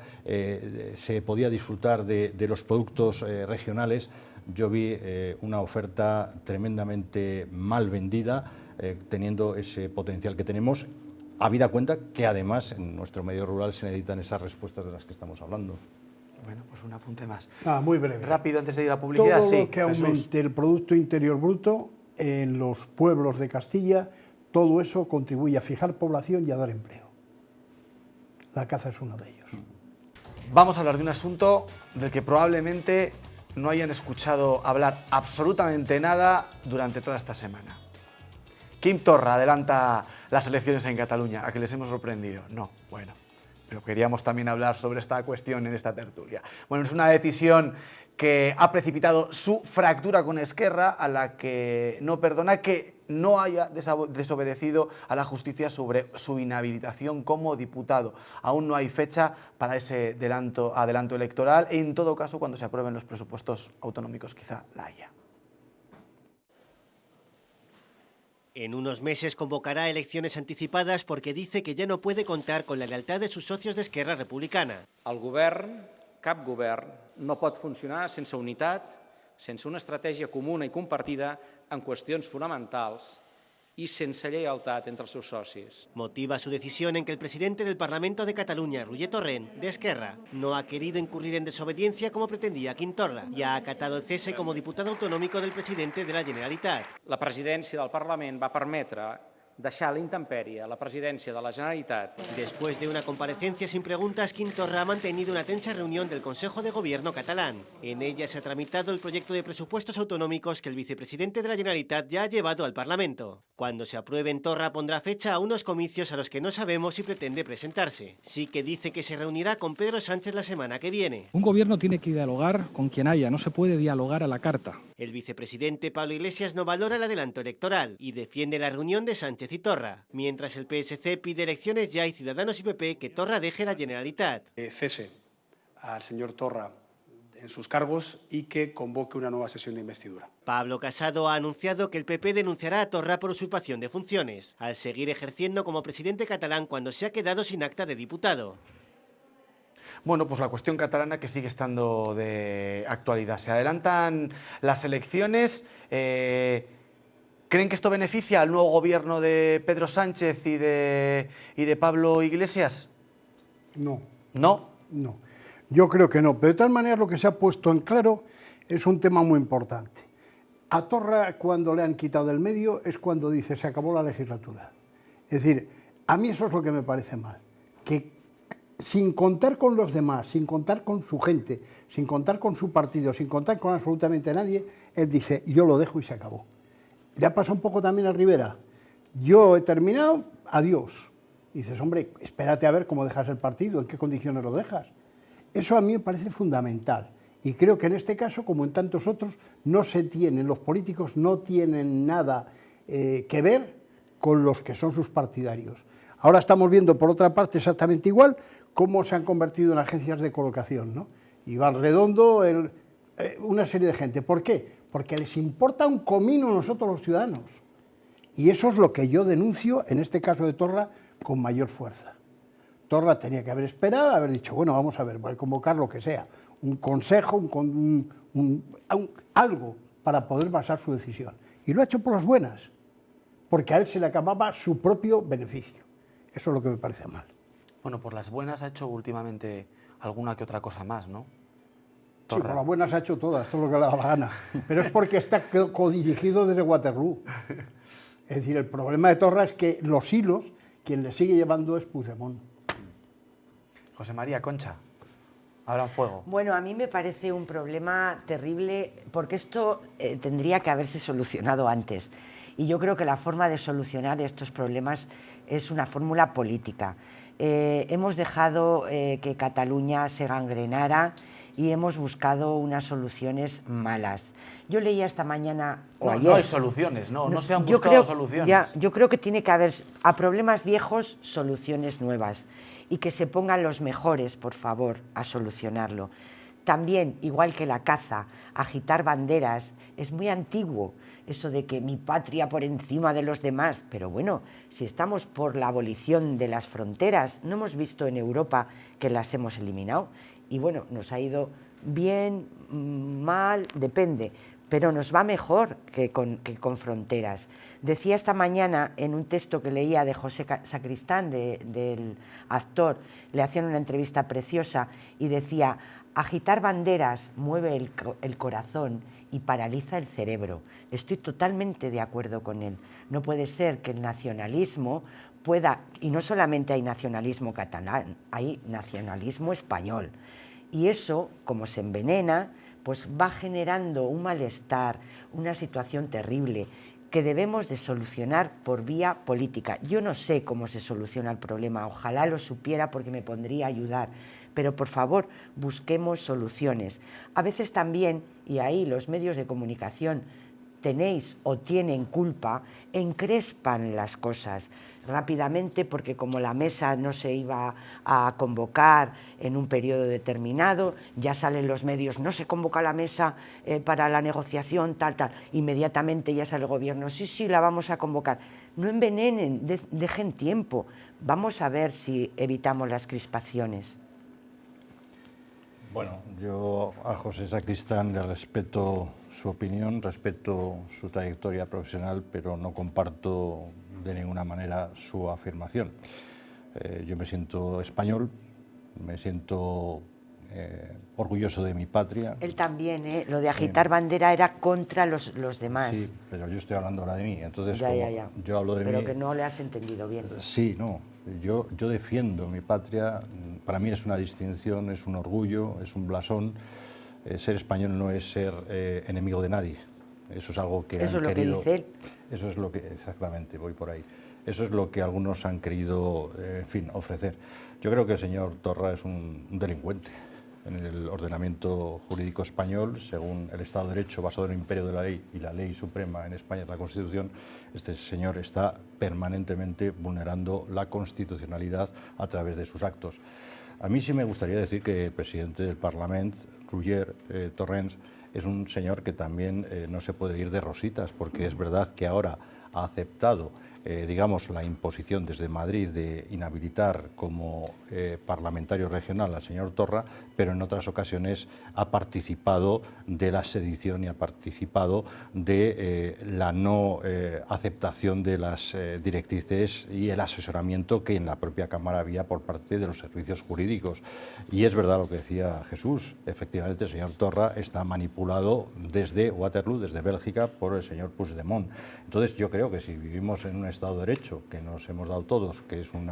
se podía disfrutar de los productos regionales. Yo vi una oferta tremendamente mal vendida, teniendo ese potencial que tenemos, habida cuenta que además en nuestro medio rural se necesitan esas respuestas de las que estamos hablando. Bueno, pues un apunte más. Muy breve. Rápido, antes de ir a la publicidad. Todo sí, lo que aumente el Producto Interior Bruto en los pueblos de Castilla, todo eso contribuye a fijar población y a dar empleo. La caza es uno de ellos. Vamos a hablar de un asunto del que probablemente no hayan escuchado hablar absolutamente nada durante toda esta semana. Quim Torra adelanta las elecciones en Cataluña. ¿A que les hemos sorprendido? No, bueno, pero queríamos también hablar sobre esta cuestión en esta tertulia. Bueno, es una decisión que ha precipitado su fractura con Esquerra, a la que no perdona que no haya desobedecido a la justicia sobre su inhabilitación como diputado. Aún no hay fecha para ese adelanto electoral. En todo caso, cuando se aprueben los presupuestos autonómicos, quizá la haya. En unos meses convocará elecciones anticipadas porque dice que ya no puede contar con la lealtad de sus socios de Esquerra Republicana. El govern, cap govern, no pot funcionar sense unitat, sense una estratègia comuna i compartida en qüestions fonamentals y sense lleialtat entre els seus socis. Motiva su decisión en que el presidente del Parlamento de Cataluña, Roger Torrent, de Esquerra, no ha querido incurrir en desobediencia como pretendía Quim Torra y ha acatado el cese como diputado autonómico del presidente de la Generalitat. La presidència del Parlament va permetre deixar a la intempèrie la presidència de la Generalitat. Después de una comparecencia sin preguntas, Quim Torra ha mantenido una tensa reunión del Consejo de Gobierno catalán. En ella se ha tramitado el proyecto de presupuestos autonómicos que el vicepresidente de la Generalitat ya ha llevado al Parlamento. Cuando se aprueben, Torra pondrá fecha a unos comicios a los que no sabemos si pretende presentarse. Sí que dice que se reunirá con Pedro Sánchez la semana que viene. Un gobierno tiene que dialogar con quien haya, no se puede dialogar a la carta. El vicepresidente Pablo Iglesias no valora el adelanto electoral y defiende la reunión de Sánchez y Torra, mientras el PSC pide elecciones ya y Ciudadanos y PP que Torra deje la Generalitat. Cese al señor Torra en sus cargos y que convoque una nueva sesión de investidura. Pablo Casado ha anunciado que el PP denunciará a Torra por usurpación de funciones, al seguir ejerciendo como presidente catalán cuando se ha quedado sin acta de diputado. Bueno, pues la cuestión catalana que sigue estando de actualidad. Se adelantan las elecciones. ¿Creen que esto beneficia al nuevo gobierno de Pedro Sánchez y de Pablo Iglesias? No. ¿No? No. Yo creo que no. Pero de tal manera lo que se ha puesto en claro es un tema muy importante. A Torra, cuando le han quitado del medio, es cuando dice se acabó la legislatura. Es decir, a mí eso es lo que me parece mal. Que sin contar con los demás, sin contar con su gente, sin contar con su partido, sin contar con absolutamente nadie, él dice, yo lo dejo y se acabó. Ya pasa un poco también a Rivera. Yo he terminado, adiós. Y dices, hombre, espérate a ver cómo dejas el partido, en qué condiciones lo dejas. Eso a mí me parece fundamental. Y creo que en este caso, como en tantos otros, los políticos no tienen nada que ver con los que son sus partidarios. Ahora estamos viendo, por otra parte, exactamente igual, cómo se han convertido en agencias de colocación, ¿no? Iván Redondo, una serie de gente. ¿Por qué? Porque les importa un comino a nosotros los ciudadanos. Y eso es lo que yo denuncio, en este caso de Torra, con mayor fuerza. Torra tenía que haber esperado, haber dicho, bueno, vamos a ver, voy a convocar lo que sea, un consejo, algo para poder basar su decisión. Y lo ha hecho por las buenas. porque a él se le acababa su propio beneficio. Eso es lo que me parece mal. Bueno, por las buenas ha hecho últimamente alguna que otra cosa más, ¿no? Sí, por las buenas ha hecho todas, todo lo que le da la gana, pero es porque está codirigido desde Waterloo. Es decir, el problema de Torra es que los hilos, quien le sigue llevando es Puigdemont. José María, Concha, abran fuego. Bueno, a mí me parece un problema terrible, porque esto tendría que haberse solucionado antes. Y yo creo que la forma de solucionar estos problemas es una fórmula política. Hemos dejado que Cataluña se gangrenara y hemos buscado unas soluciones malas. Yo leía esta mañana o ayer... No hay soluciones, no se han buscado soluciones. Yo creo que tiene que haber a problemas viejos soluciones nuevas y que se pongan los mejores, por favor, a solucionarlo. También, igual que la caza, agitar banderas es muy antiguo, eso de que mi patria por encima de los demás, pero bueno, si estamos por la abolición de las fronteras, no hemos visto en Europa que las hemos eliminado, y bueno, nos ha ido bien, mal, depende, pero nos va mejor que con fronteras. Decía esta mañana en un texto que leía de José Sacristán, del actor, le hacían una entrevista preciosa y decía: agitar banderas mueve el corazón y paraliza el cerebro. Estoy totalmente de acuerdo con él. No puede ser que el nacionalismo pueda, y no solamente hay nacionalismo catalán, hay nacionalismo español. Y eso, como se envenena, pues va generando un malestar, una situación terrible que debemos de solucionar por vía política. Yo no sé cómo se soluciona el problema, ojalá lo supiera porque me pondría a ayudar, pero por favor busquemos soluciones. A veces también, y ahí los medios de comunicación tenéis o tienen culpa, encrespan las cosas rápidamente porque como la mesa no se iba a convocar en un periodo determinado, ya salen los medios, no se convoca la mesa para la negociación, tal, inmediatamente ya sale el gobierno, sí, la vamos a convocar. No envenenen, dejen tiempo, vamos a ver si evitamos las crispaciones. Bueno, yo a José Sacristán le respeto su opinión, respeto su trayectoria profesional, pero no comparto de ninguna manera su afirmación. Yo me siento español, me siento orgulloso de mi patria. Él también, lo de agitar bandera era contra los demás. Sí, pero yo estoy hablando ahora de mí, entonces ya. yo hablo de mí... Pero que no le has entendido bien. Sí, no, yo defiendo mi patria, para mí es una distinción, es un orgullo, es un blasón. Ser español no es ser enemigo de nadie, eso es algo que eso han es querido... Lo que dice él. Eso es lo que, exactamente, voy por ahí. Eso es lo que algunos han querido, en fin, ofrecer. Yo creo que el señor Torra es un delincuente en el ordenamiento jurídico español, según el Estado de Derecho basado en el imperio de la ley y la ley suprema en España es la Constitución. Este señor está permanentemente vulnerando la constitucionalidad a través de sus actos. A mí sí me gustaría decir que el presidente del Parlamento, Roger Torrens, es un señor que también no se puede ir de rositas, porque es verdad que ahora ha aceptado, digamos, la imposición desde Madrid de inhabilitar como parlamentario regional al señor Torra, pero en otras ocasiones ha participado de la sedición y ha participado de la no aceptación de las directrices y el asesoramiento que en la propia Cámara había por parte de los servicios jurídicos. Y es verdad lo que decía Jesús, efectivamente el señor Torra está manipulado desde Waterloo, desde Bélgica, por el señor Puigdemont. Entonces yo creo que si vivimos en un Estado de Derecho, que nos hemos dado todos, que es un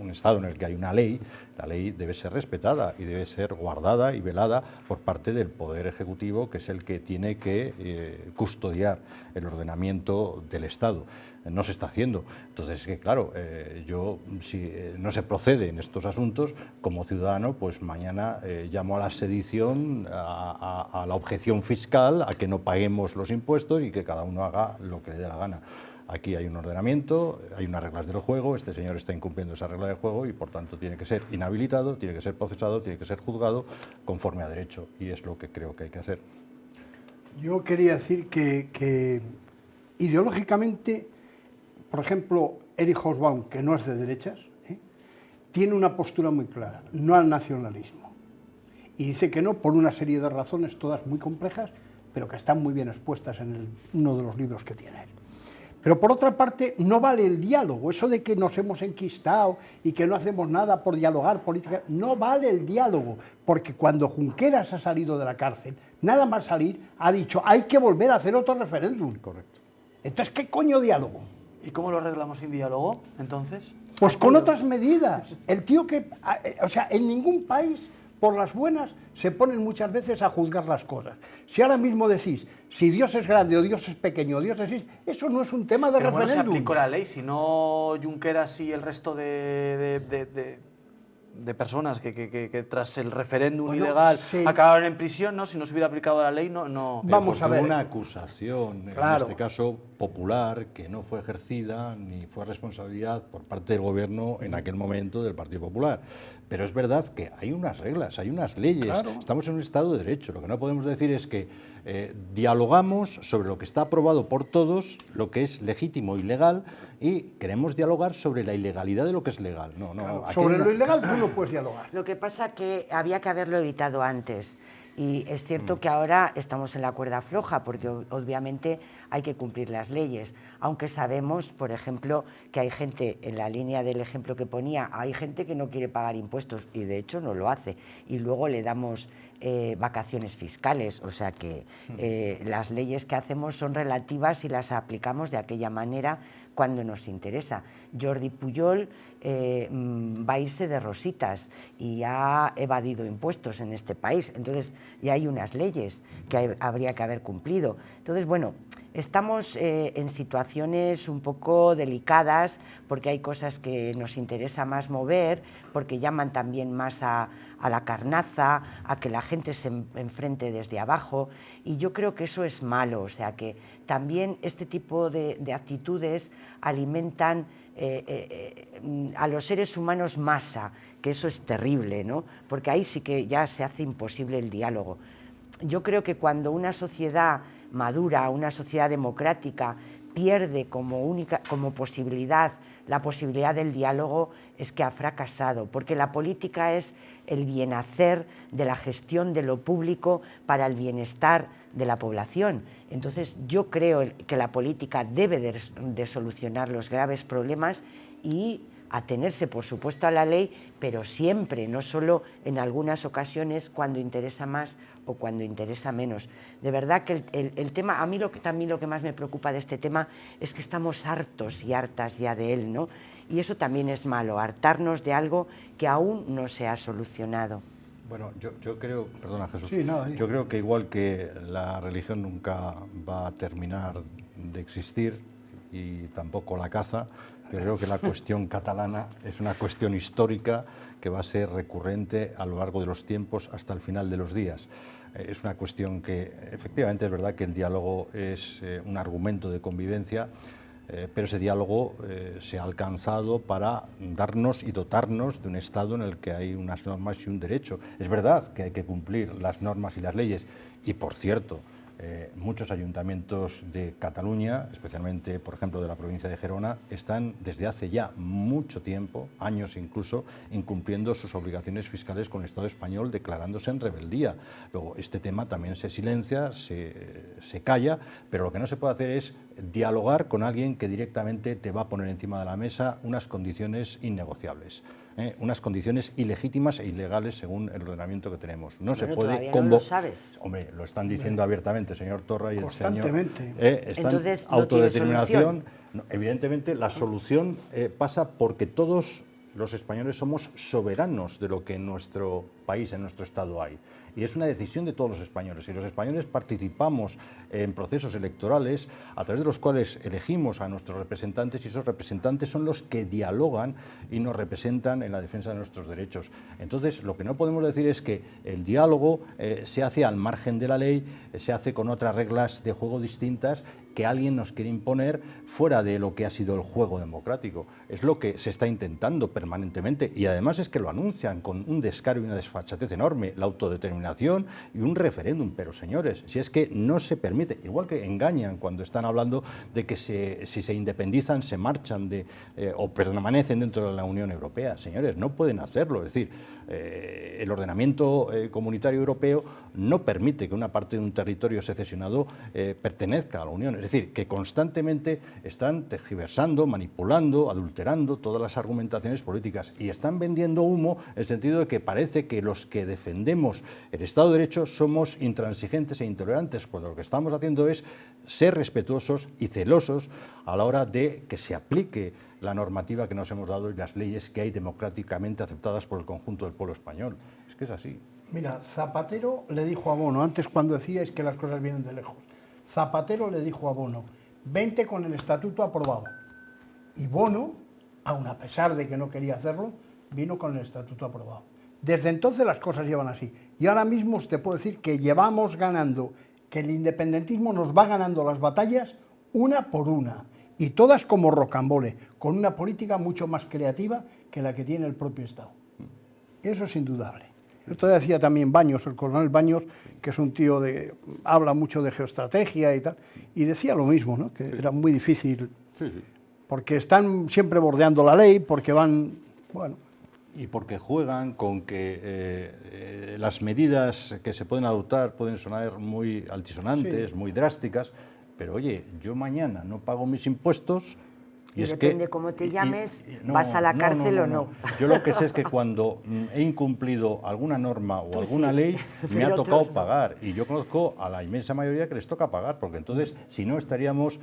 Estado en el que hay una ley, la ley debe ser respetada y debe ser guardada y velada por parte del Poder Ejecutivo, que es el que tiene que custodiar el ordenamiento del Estado. No se está haciendo. Entonces, que claro, yo, si no se procede en estos asuntos, como ciudadano, pues mañana llamo a la sedición, a la objeción fiscal, a que no paguemos los impuestos y que cada uno haga lo que le dé la gana. Aquí hay un ordenamiento, hay unas reglas del juego, este señor está incumpliendo esa regla del juego y por tanto tiene que ser inhabilitado, tiene que ser procesado, tiene que ser juzgado conforme a derecho, y es lo que creo que hay que hacer. Yo quería decir que ideológicamente, por ejemplo, Erich Hobsbawm, que no es de derechas, tiene una postura muy clara, no al nacionalismo. Y dice que no por una serie de razones, todas muy complejas, pero que están muy bien expuestas en uno de los libros que tiene él. Pero por otra parte, no vale el diálogo. Eso de que nos hemos enquistado y que no hacemos nada por dialogar política, no vale el diálogo. Porque cuando Junqueras ha salido de la cárcel, nada más salir, ha dicho, hay que volver a hacer otro referéndum. Correcto. Entonces, ¿qué coño diálogo? ¿Y cómo lo arreglamos sin diálogo, entonces? Pues con otras medidas. El tío que... O sea, en ningún país, por las buenas, se ponen muchas veces a juzgar las cosas. Si ahora mismo decís, si Dios es grande o Dios es pequeño o Dios es... Eso no es un tema de referéndum. Bueno, se aplicó la ley, si no Junqueras y el resto de personas que tras el referéndum ilegal acabaron en prisión, ¿no? Si no se hubiera aplicado la ley, no... Vamos a ver. Una acusación, en este caso popular, que no fue ejercida ni fue responsabilidad por parte del gobierno en aquel momento del Partido Popular. Pero es verdad que hay unas reglas, hay unas leyes, estamos en un Estado de Derecho. Lo que no podemos decir es que dialogamos sobre lo que está aprobado por todos, lo que es legítimo y legal, y queremos dialogar sobre la ilegalidad de lo que es legal. Sobre lo ilegal tú no puedes dialogar. Lo que pasa que había que haberlo evitado antes. Y es cierto que ahora estamos en la cuerda floja porque obviamente hay que cumplir las leyes, aunque sabemos, por ejemplo, que hay gente, en la línea del ejemplo que ponía, hay gente que no quiere pagar impuestos y de hecho no lo hace y luego le damos vacaciones fiscales, o sea que las leyes que hacemos son relativas y las aplicamos de aquella manera cuando nos interesa. Jordi Pujol va a irse de rositas y ha evadido impuestos en este país, entonces ya hay unas leyes que habría que haber cumplido. Entonces, bueno, estamos en situaciones un poco delicadas porque hay cosas que nos interesa más mover, porque llaman también más a la carnaza, a que la gente se enfrente desde abajo, y yo creo que eso es malo, o sea que también este tipo de actitudes alimentan a los seres humanos masa, que eso es terrible, ¿no? Porque ahí sí que ya se hace imposible el diálogo. Yo creo que cuando una sociedad madura, una sociedad democrática, pierde como posibilidad la posibilidad del diálogo, es que ha fracasado, porque la política es el bienhacer de la gestión de lo público para el bienestar de la población. Entonces yo creo que la política debe de solucionar los graves problemas y atenerse, por supuesto, a la ley, pero siempre, no solo en algunas ocasiones cuando interesa más o cuando interesa menos. De verdad que el tema, a mí también lo que más me preocupa de este tema es que estamos hartos y hartas ya de él, ¿no? Y eso también es malo, hartarnos de algo que aún no se ha solucionado. Bueno, yo creo, perdona Jesús, yo creo que igual que la religión nunca va a terminar de existir y tampoco la caza, yo creo que la cuestión catalana es una cuestión histórica que va a ser recurrente a lo largo de los tiempos hasta el final de los días. Es una cuestión que efectivamente es verdad que el diálogo es un argumento de convivencia, pero ese diálogo se ha alcanzado para darnos y dotarnos de un Estado en el que hay unas normas y un derecho. Es verdad que hay que cumplir las normas y las leyes, y por cierto, muchos ayuntamientos de Cataluña, especialmente por ejemplo de la provincia de Gerona, están desde hace ya mucho tiempo, años incluso, incumpliendo sus obligaciones fiscales con el Estado español, declarándose en rebeldía. Luego, este tema también se silencia, se calla, pero lo que no se puede hacer es dialogar con alguien que directamente te va a poner encima de la mesa unas condiciones innegociables. Unas condiciones ilegítimas e ilegales según el ordenamiento que tenemos. No se puede convocar. No lo sabes. Hombre, lo están diciendo abiertamente, señor Torra y el señor. Constantemente. Entonces, ¿no autodeterminación. No, evidentemente, la solución pasa porque todos los españoles somos soberanos de lo que en nuestro país, en nuestro Estado hay. Y es una decisión de todos los españoles. Y los españoles participamos en procesos electorales a través de los cuales elegimos a nuestros representantes, y esos representantes son los que dialogan y nos representan en la defensa de nuestros derechos. Entonces, lo que no podemos decir es que el diálogo se hace al margen de la ley, se hace con otras reglas de juego distintas que alguien nos quiere imponer fuera de lo que ha sido el juego democrático. Es lo que se está intentando permanentemente, y además es que lo anuncian con un descaro y una desfachatez enorme, la autodeterminación autodeterminación y un referéndum. Pero señores, si es que no se permite, igual que engañan cuando están hablando de que si se independizan se marchan o permanecen dentro de la Unión Europea. Señores, no pueden hacerlo. Es decir, el ordenamiento comunitario europeo no permite que una parte de un territorio secesionado pertenezca a la Unión. Es decir, que constantemente están tergiversando, manipulando, adulterando todas las argumentaciones políticas y están vendiendo humo en el sentido de que parece que los que defendemos el Estado de Derecho somos intransigentes e intolerantes, cuando lo que estamos haciendo es ser respetuosos y celosos a la hora de que se aplique la normativa que nos hemos dado y las leyes que hay democráticamente aceptadas por el conjunto del pueblo español. Es que es así. Mira, Zapatero le dijo a Bono, antes cuando decíais que las cosas vienen de lejos, Zapatero le dijo a Bono, vente con el estatuto aprobado. Y Bono, aun a pesar de que no quería hacerlo, vino con el estatuto aprobado. Desde entonces las cosas llevan así. Y ahora mismo te puedo decir que llevamos ganando, que el independentismo nos va ganando las batallas una por una. Y todas como rocambole, con una política mucho más creativa que la que tiene el propio Estado. Eso es indudable. Esto decía también Baños, el coronel Baños, que es un tío habla mucho de geoestrategia y tal, y decía lo mismo, ¿no? Que era muy difícil, porque están siempre bordeando la ley, porque van, bueno... Y porque juegan con que las medidas que se pueden adoptar pueden sonar muy altisonantes, muy drásticas, pero oye, yo mañana no pago mis impuestos y es depende cómo te llames, vas a la cárcel o no. Yo lo que sé es que cuando he incumplido alguna norma o alguna ley, me ha tocado pagar. Y yo conozco a la inmensa mayoría que les toca pagar, porque entonces, si no, estaríamos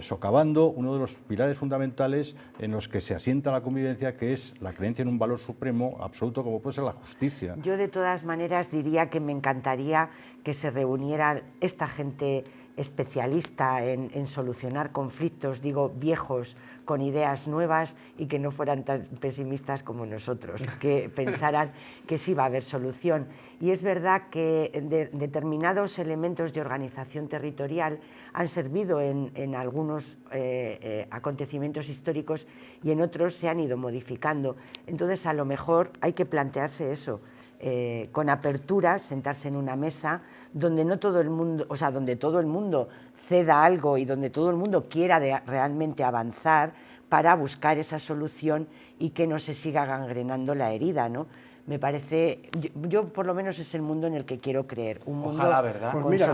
socavando uno de los pilares fundamentales en los que se asienta la convivencia, que es la creencia en un valor supremo absoluto como puede ser la justicia. Yo de todas maneras diría que me encantaría que se reuniera esta gente especialista en solucionar conflictos, digo, viejos, con ideas nuevas y que no fueran tan pesimistas como nosotros, que pensaran que sí va a haber solución. Y es verdad que determinados elementos de organización territorial han servido en algunos acontecimientos históricos y en otros se han ido modificando. Entonces, a lo mejor hay que plantearse eso. Con apertura, sentarse en una mesa donde no todo el mundo, o sea, donde todo el mundo ceda algo y donde todo el mundo quiera realmente avanzar para buscar esa solución y que no se siga gangrenando la herida, ¿no? Me parece, yo por lo menos es el mundo en el que quiero creer. Un mundo ojalá, ¿verdad? Pues mira,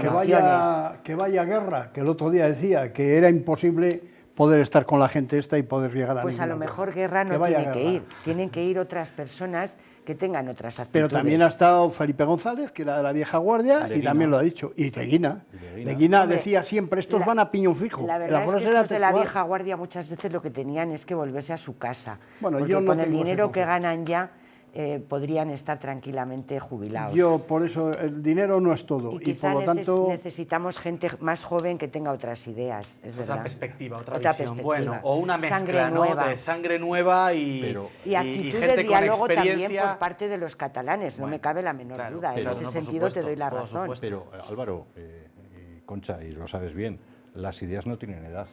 que vaya guerra, que el otro día decía que era imposible poder estar con la gente esta y poder llegar a Pues a lo mejor guerra no tiene que ir, tienen que ir otras personas que tengan otras actitudes. Pero también ha estado Felipe González, que era de la vieja guardia, y también lo ha dicho. Y Leguina. Leguina decía siempre, estos van a piñón fijo. La verdad es que estos de la vieja guardia muchas veces lo que tenían es que volverse a su casa. Bueno, porque con el dinero que ganan ya podrían estar tranquilamente jubilados. Yo, por eso, el dinero no es todo. Y por lo tanto necesitamos gente más joven que tenga otras ideas, es verdad. Otra perspectiva, otra visión. Bueno, o una mezcla, sangre nueva. De sangre nueva y actitud gente de diálogo con experiencia también por parte de los catalanes, no me cabe la menor duda. En ese sentido te doy la razón. Pero, Álvaro, Concha, y lo sabes bien, las ideas no tienen edad.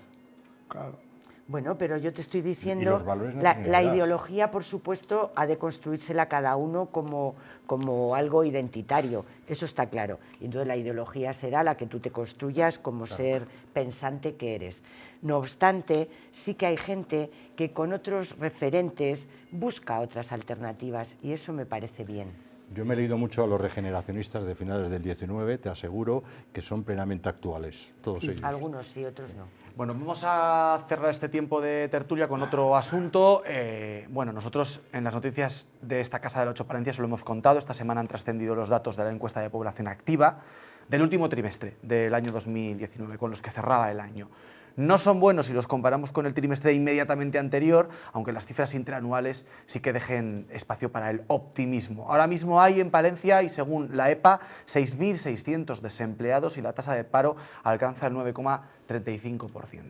Claro. Bueno, pero yo te estoy diciendo, la ideología, por supuesto, ha de construírsela cada uno como algo identitario, eso está claro. Y entonces la ideología será la que tú te construyas como ser pensante que eres. No obstante, sí que hay gente que con otros referentes busca otras alternativas y eso me parece bien. Yo me he leído mucho a los regeneracionistas de finales del 19, te aseguro que son plenamente actuales, todos ellos. Algunos sí, otros no. Bueno, vamos a cerrar este tiempo de tertulia con otro asunto. Bueno, nosotros en las noticias de esta Casa del Ocho Palencia se lo hemos contado. Esta semana han trascendido los datos de la encuesta de población activa del último trimestre del año 2019, con los que cerraba el año. No son buenos si los comparamos con el trimestre inmediatamente anterior, aunque las cifras interanuales sí que dejen espacio para el optimismo. Ahora mismo hay en Palencia, y según la EPA, 6.600 desempleados y la tasa de paro alcanza el 9,35%.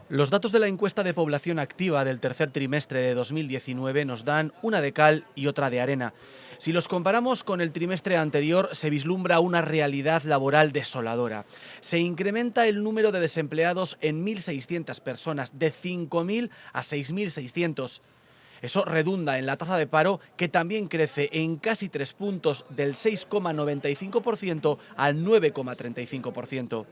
Los datos de la encuesta de población activa del tercer trimestre de 2019 nos dan una de cal y otra de arena. Si los comparamos con el trimestre anterior, se vislumbra una realidad laboral desoladora. Se incrementa el número de desempleados en 1.600 personas, de 5.000 a 6.600. Eso redunda en la tasa de paro, que también crece en casi 3 puntos, del 6,95% al 9,35%.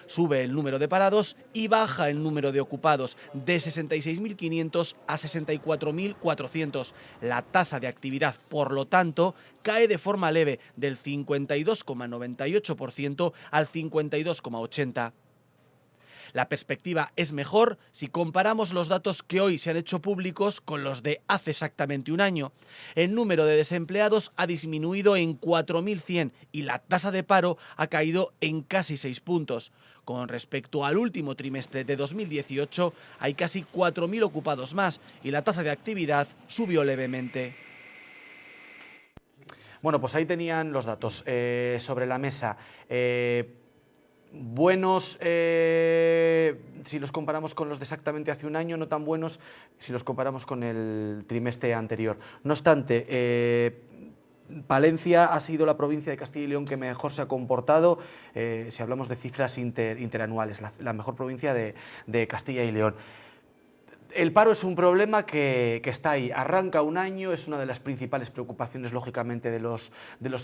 Sube el número de parados y baja el número de ocupados, de 66.500 a 64.400. La tasa de actividad, por lo tanto, cae de forma leve, del 52,98% al 52,80%. La perspectiva es mejor si comparamos los datos que hoy se han hecho públicos con los de hace exactamente un año. El número de desempleados ha disminuido en 4.100 y la tasa de paro ha caído en casi 6 puntos. Con respecto al último trimestre de 2018, hay casi 4.000 ocupados más y la tasa de actividad subió levemente. Bueno, pues ahí tenían los datos sobre la mesa. Buenos si los comparamos con los de exactamente hace un año, no tan buenos si los comparamos con el trimestre anterior. No obstante, Palencia ha sido la provincia de Castilla y León que mejor se ha comportado, si hablamos de cifras interanuales, la mejor provincia de Castilla y León. El paro es un problema que está ahí, arranca un año, es una de las principales preocupaciones, lógicamente, de los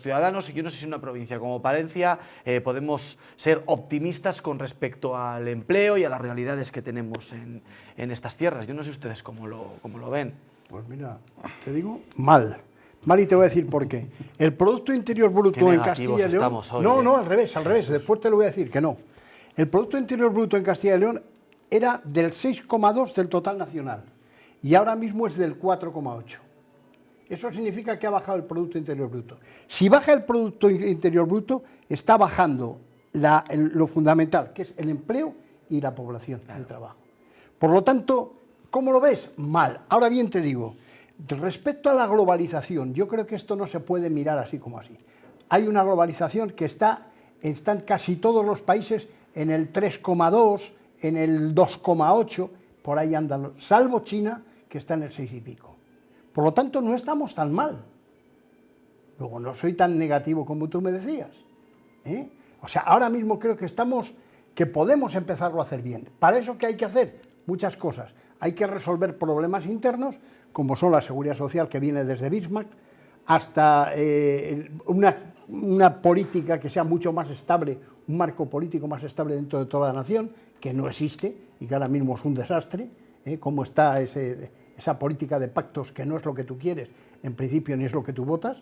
ciudadanos, y yo no sé si en una provincia como Palencia podemos ser optimistas con respecto al empleo y a las realidades que tenemos en estas tierras. Yo no sé ustedes cómo lo ven. Pues mira, te digo, mal. Mal, y te voy a decir por qué. El Producto Interior Bruto en Castilla y León... Hoy, no, al revés, después te lo voy a decir que no. El Producto Interior Bruto en Castilla y León era del 6,2 del total nacional y ahora mismo es del 4,8. Eso significa que ha bajado el Producto Interior Bruto. Si baja el Producto Interior Bruto, está bajando lo fundamental, que es el empleo y la población, el trabajo. Por lo tanto, ¿cómo lo ves? Mal. Ahora bien te digo, respecto a la globalización, yo creo que esto no se puede mirar así como así. Hay una globalización que están casi todos los países en el 3,2, en el 2,8, por ahí andan, salvo China, que está en el 6 y pico. Por lo tanto, no estamos tan mal. Luego, no soy tan negativo como tú me decías. O sea, ahora mismo creo que podemos empezarlo a hacer bien. ¿Para eso qué hay que hacer? Muchas cosas. Hay que resolver problemas internos, como son la seguridad social, que viene desde Bismarck, hasta una política que sea mucho más estable, un marco político más estable dentro de toda la nación, que no existe y que ahora mismo es un desastre, cómo está esa política de pactos que no es lo que tú quieres, en principio ni es lo que tú votas,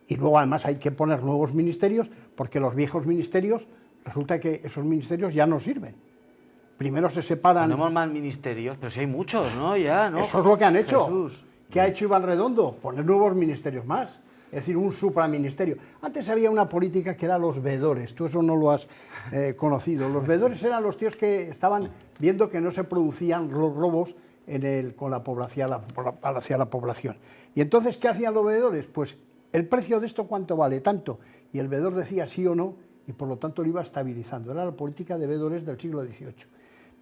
y luego además hay que poner nuevos ministerios, porque los viejos ministerios, resulta que esos ministerios ya no sirven. Primero se separan... Ponemos más ministerios, pero si hay muchos, ¿no? Ya, ¿no? Eso es lo que han hecho. Jesús. ¿Qué ha hecho Iván Redondo? Poner nuevos ministerios más. Es decir, un supraministerio. Antes había una política que era los veedores, tú eso no lo has conocido. Los veedores eran los tíos que estaban viendo que no se producían los robos con la población, hacia la población. Y entonces, ¿qué hacían los veedores? Pues, ¿el precio de esto cuánto vale? Tanto. Y el veedor decía sí o no, y por lo tanto lo iba estabilizando. Era la política de veedores del siglo XVIII.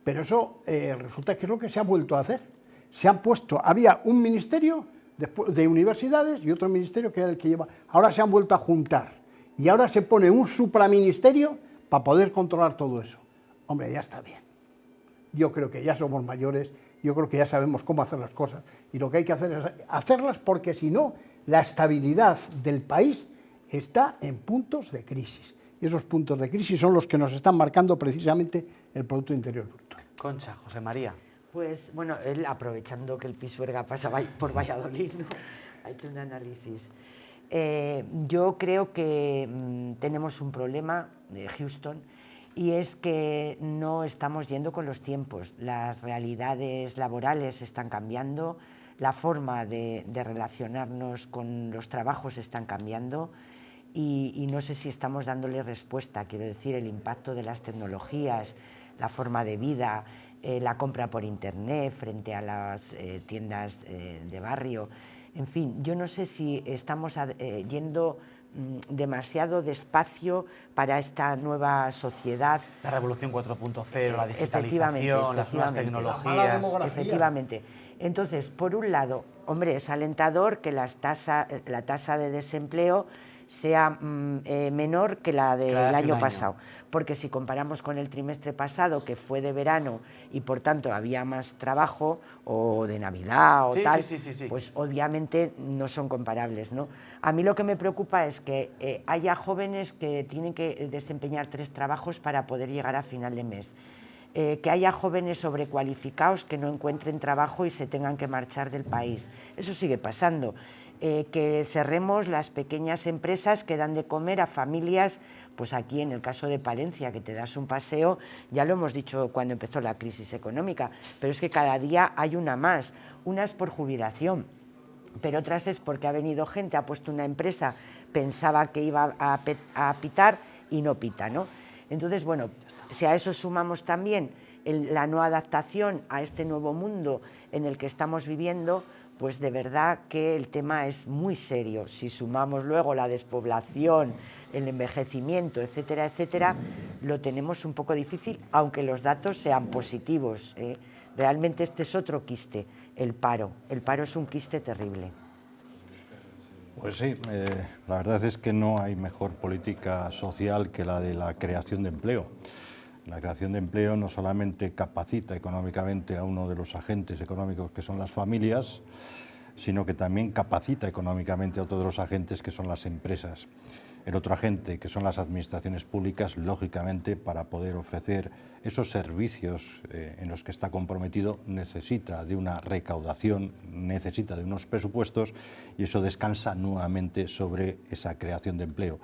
Pero eso resulta que es lo que se ha vuelto a hacer. Se han puesto, había un ministerio de universidades y otro ministerio que era el que lleva. Ahora se han vuelto a juntar y ahora se pone un supraministerio para poder controlar todo eso. Hombre, ya está bien. Yo creo que ya somos mayores, yo creo que ya sabemos cómo hacer las cosas y lo que hay que hacer es hacerlas, porque si no, la estabilidad del país está en puntos de crisis. Y esos puntos de crisis son los que nos están marcando precisamente el Producto Interior Bruto. Concha, José María. Pues bueno, él aprovechando que el Pisuerga pasa por Valladolid, ¿no? Ha hecho un análisis. Yo creo que tenemos un problema de Houston, y es que no estamos yendo con los tiempos. Las realidades laborales están cambiando, la forma de relacionarnos con los trabajos están cambiando, y no sé si estamos dándole respuesta. Quiero decir, el impacto de las tecnologías, la forma de vida, la compra por internet frente a las tiendas de barrio. En fin, yo no sé si estamos yendo demasiado despacio para esta nueva sociedad. La revolución 4.0, la digitalización, las nuevas tecnologías. Efectivamente. Entonces, por un lado, hombre, es alentador que la tasa de desempleo sea menor que la del año pasado. Porque si comparamos con el trimestre pasado, que fue de verano y por tanto había más trabajo, o de Navidad o tal, pues obviamente no son comparables, ¿no? A mí lo que me preocupa es que haya jóvenes que tienen que desempeñar 3 trabajos para poder llegar a final de mes. Que haya jóvenes sobrecualificados que no encuentren trabajo y se tengan que marchar del país. Eso sigue pasando. Que cerremos las pequeñas empresas que dan de comer a familias, pues aquí en el caso de Palencia, que te das un paseo, ya lo hemos dicho cuando empezó la crisis económica, pero es que cada día hay una más. Una es por jubilación, pero otras es porque ha venido gente, ha puesto una empresa, pensaba que iba a pitar y no pita, ¿no? Entonces, bueno, si a eso sumamos también la no adaptación a este nuevo mundo en el que estamos viviendo, pues de verdad que el tema es muy serio. Si sumamos luego la despoblación, el envejecimiento, etcétera, etcétera, lo tenemos un poco difícil, aunque los datos sean positivos. Realmente este es otro quiste, el paro. El paro es un quiste terrible. Pues sí, la verdad es que no hay mejor política social que la de la creación de empleo. La creación de empleo no solamente capacita económicamente a uno de los agentes económicos que son las familias, sino que también capacita económicamente a otro de los agentes que son las empresas. El otro agente, que son las administraciones públicas, lógicamente, para poder ofrecer esos servicios en los que está comprometido, necesita de una recaudación, necesita de unos presupuestos, y eso descansa nuevamente sobre esa creación de empleo.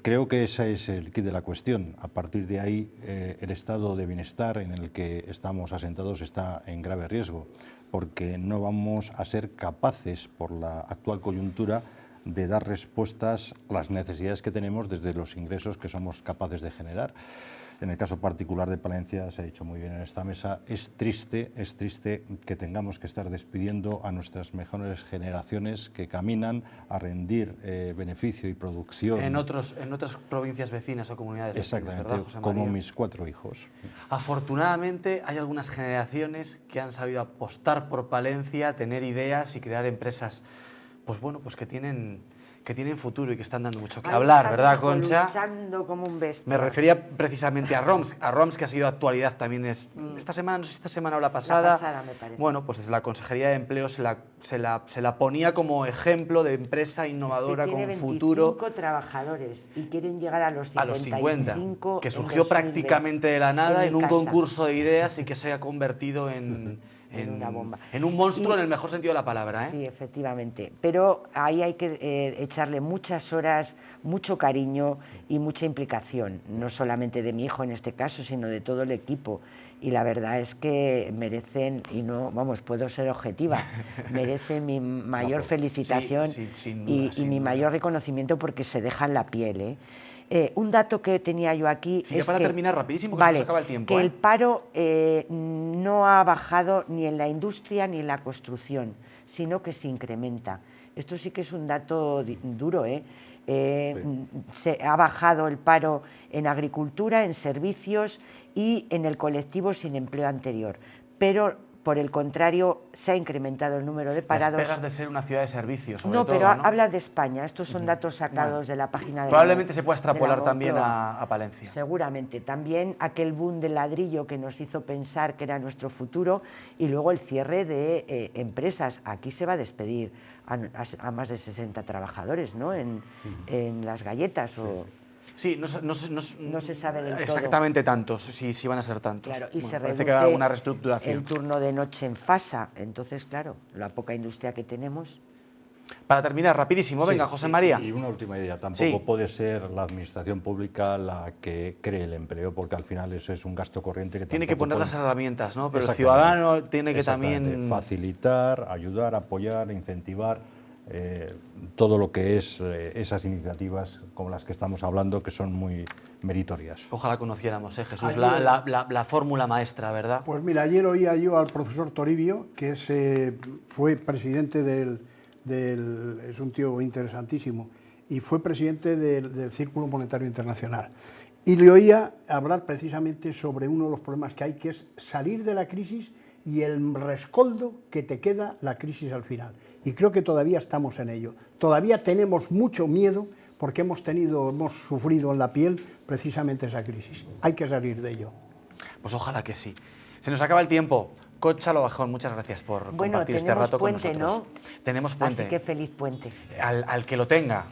Creo que ese es el quid de la cuestión. A partir de ahí, el estado de bienestar en el que estamos asentados está en grave riesgo, porque no vamos a ser capaces, por la actual coyuntura, de dar respuestas a las necesidades que tenemos desde los ingresos que somos capaces de generar. En el caso particular de Palencia, se ha dicho muy bien en esta mesa, es triste que tengamos que estar despidiendo a nuestras mejores generaciones que caminan a rendir beneficio y producción. En otras provincias vecinas o comunidades vecinas, exactamente, ¿verdad, José como María? mis 4 hijos. Afortunadamente hay algunas generaciones que han sabido apostar por Palencia, tener ideas y crear empresas, pues bueno, pues que tienen futuro y que están dando mucho que hablar, ¿verdad, Concha? Luchando como un bestia. Me refería precisamente a ROMS, que ha sido actualidad también esta semana, no sé si esta semana o la pasada. La pasada, me parece. Bueno, pues desde la Consejería de Empleo se la ponía como ejemplo de empresa innovadora con futuro. Tiene 25 trabajadores y quieren llegar a los 50, que surgió prácticamente de la nada en un concurso de ideas y que se ha convertido en una bomba. En un monstruo en el mejor sentido de la palabra, ¿eh? Sí, efectivamente. Pero ahí hay que echarle muchas horas, mucho cariño y mucha implicación, no solamente de mi hijo en este caso, sino de todo el equipo. Y la verdad es que merecen, y no, vamos, puedo ser objetiva, merecen mi mayor felicitación y mi mayor reconocimiento porque se dejan la piel, ¿eh? Un dato que tenía yo aquí es para terminar rapidísimo, que se nos acaba el tiempo. Que el paro no ha bajado ni en la industria ni en la construcción, sino que se incrementa. Esto sí que es un dato duro, ¿eh? Se ha bajado el paro en agricultura, en servicios y en el colectivo sin empleo anterior. Pero por el contrario, se ha incrementado el número de parados. Las pegas de ser una ciudad de servicios, sobre todo, pero ¿no? Habla de España. Estos son datos sacados de la página de probablemente se pueda extrapolar también a Palencia. Seguramente. También aquel boom del ladrillo que nos hizo pensar que era nuestro futuro y luego el cierre de empresas. Aquí se va a despedir a más de 60 trabajadores, ¿no? En las galletas o... Sí, no se sabe del todo. Exactamente tantos, si van a ser tantos. Claro, y bueno, se parece que va a haber una reestructuración. El turno de noche en FASA, entonces, claro, la poca industria que tenemos. Para terminar, rapidísimo, venga, José María. Y una última idea, tampoco puede ser la administración pública la que cree el empleo, porque al final eso es un gasto corriente que tiene que poner las herramientas, ¿no? Pero el ciudadano tiene que también facilitar, ayudar, apoyar, incentivar todo lo que es esas iniciativas como las que estamos hablando, que son muy meritorias. Ojalá conociéramos, Jesús, la fórmula maestra, ¿verdad? Pues mira, ayer oía yo al profesor Toribio, que fue presidente es un tío interesantísimo, y fue presidente del Círculo Monetario Internacional. Y le oía hablar precisamente sobre uno de los problemas que hay, que es salir de la crisis y el rescoldo que te queda la crisis al final. Y creo que todavía estamos en ello. Todavía tenemos mucho miedo porque hemos sufrido en la piel precisamente esa crisis. Hay que salir de ello. Pues ojalá que sí. Se nos acaba el tiempo. Concha Lobajón, muchas gracias por compartir este rato con nosotros. ¿No? Tenemos puente. Así que feliz puente. Al que lo tenga.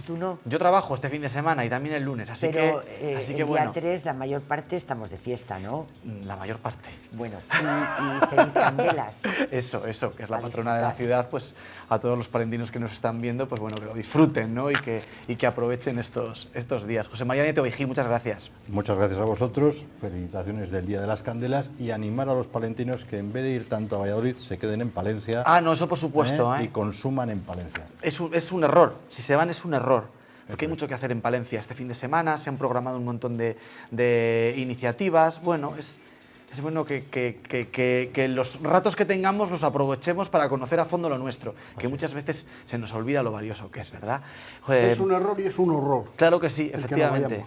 Tú no. Yo trabajo este fin de semana y también el lunes, así que bueno. El día 3, la mayor parte estamos de fiesta, ¿no? La mayor parte. Bueno, y feliz Candelas. Eso, que es la patrona de la ciudad, pues a todos los palentinos que nos están viendo, pues bueno, que lo disfruten, ¿no? Y que aprovechen estos días. José María Nieto Vigil, muchas gracias. Muchas gracias a vosotros, felicitaciones del Día de las Candelas y animar a los palentinos que en vez de ir tanto a Valladolid se queden en Palencia. Ah, no, eso por supuesto. Y consuman en Palencia. Es un error, si se van es un error. Porque hay mucho que hacer en Palencia. Este fin de semana se han programado un montón de iniciativas. Bueno, es bueno que los ratos que tengamos los aprovechemos para conocer a fondo lo nuestro, que muchas veces se nos olvida lo valioso que es, ¿verdad? Es un error y es un horror. Claro que sí, efectivamente.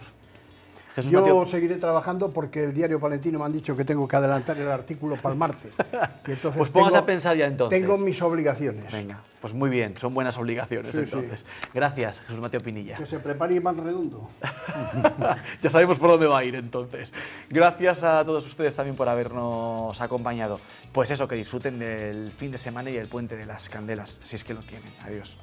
Yo seguiré trabajando porque el diario palentino me han dicho que tengo que adelantar el artículo para el martes. Y entonces pues póngase a pensar ya entonces. Tengo mis obligaciones. Venga, pues muy bien, son buenas obligaciones entonces. Sí. Gracias, Jesús Mateo Pinilla. Que se prepare Iván Redondo. Ya sabemos por dónde va a ir entonces. Gracias a todos ustedes también por habernos acompañado. Pues eso, que disfruten del fin de semana y el puente de las Candelas, si es que lo tienen. Adiós.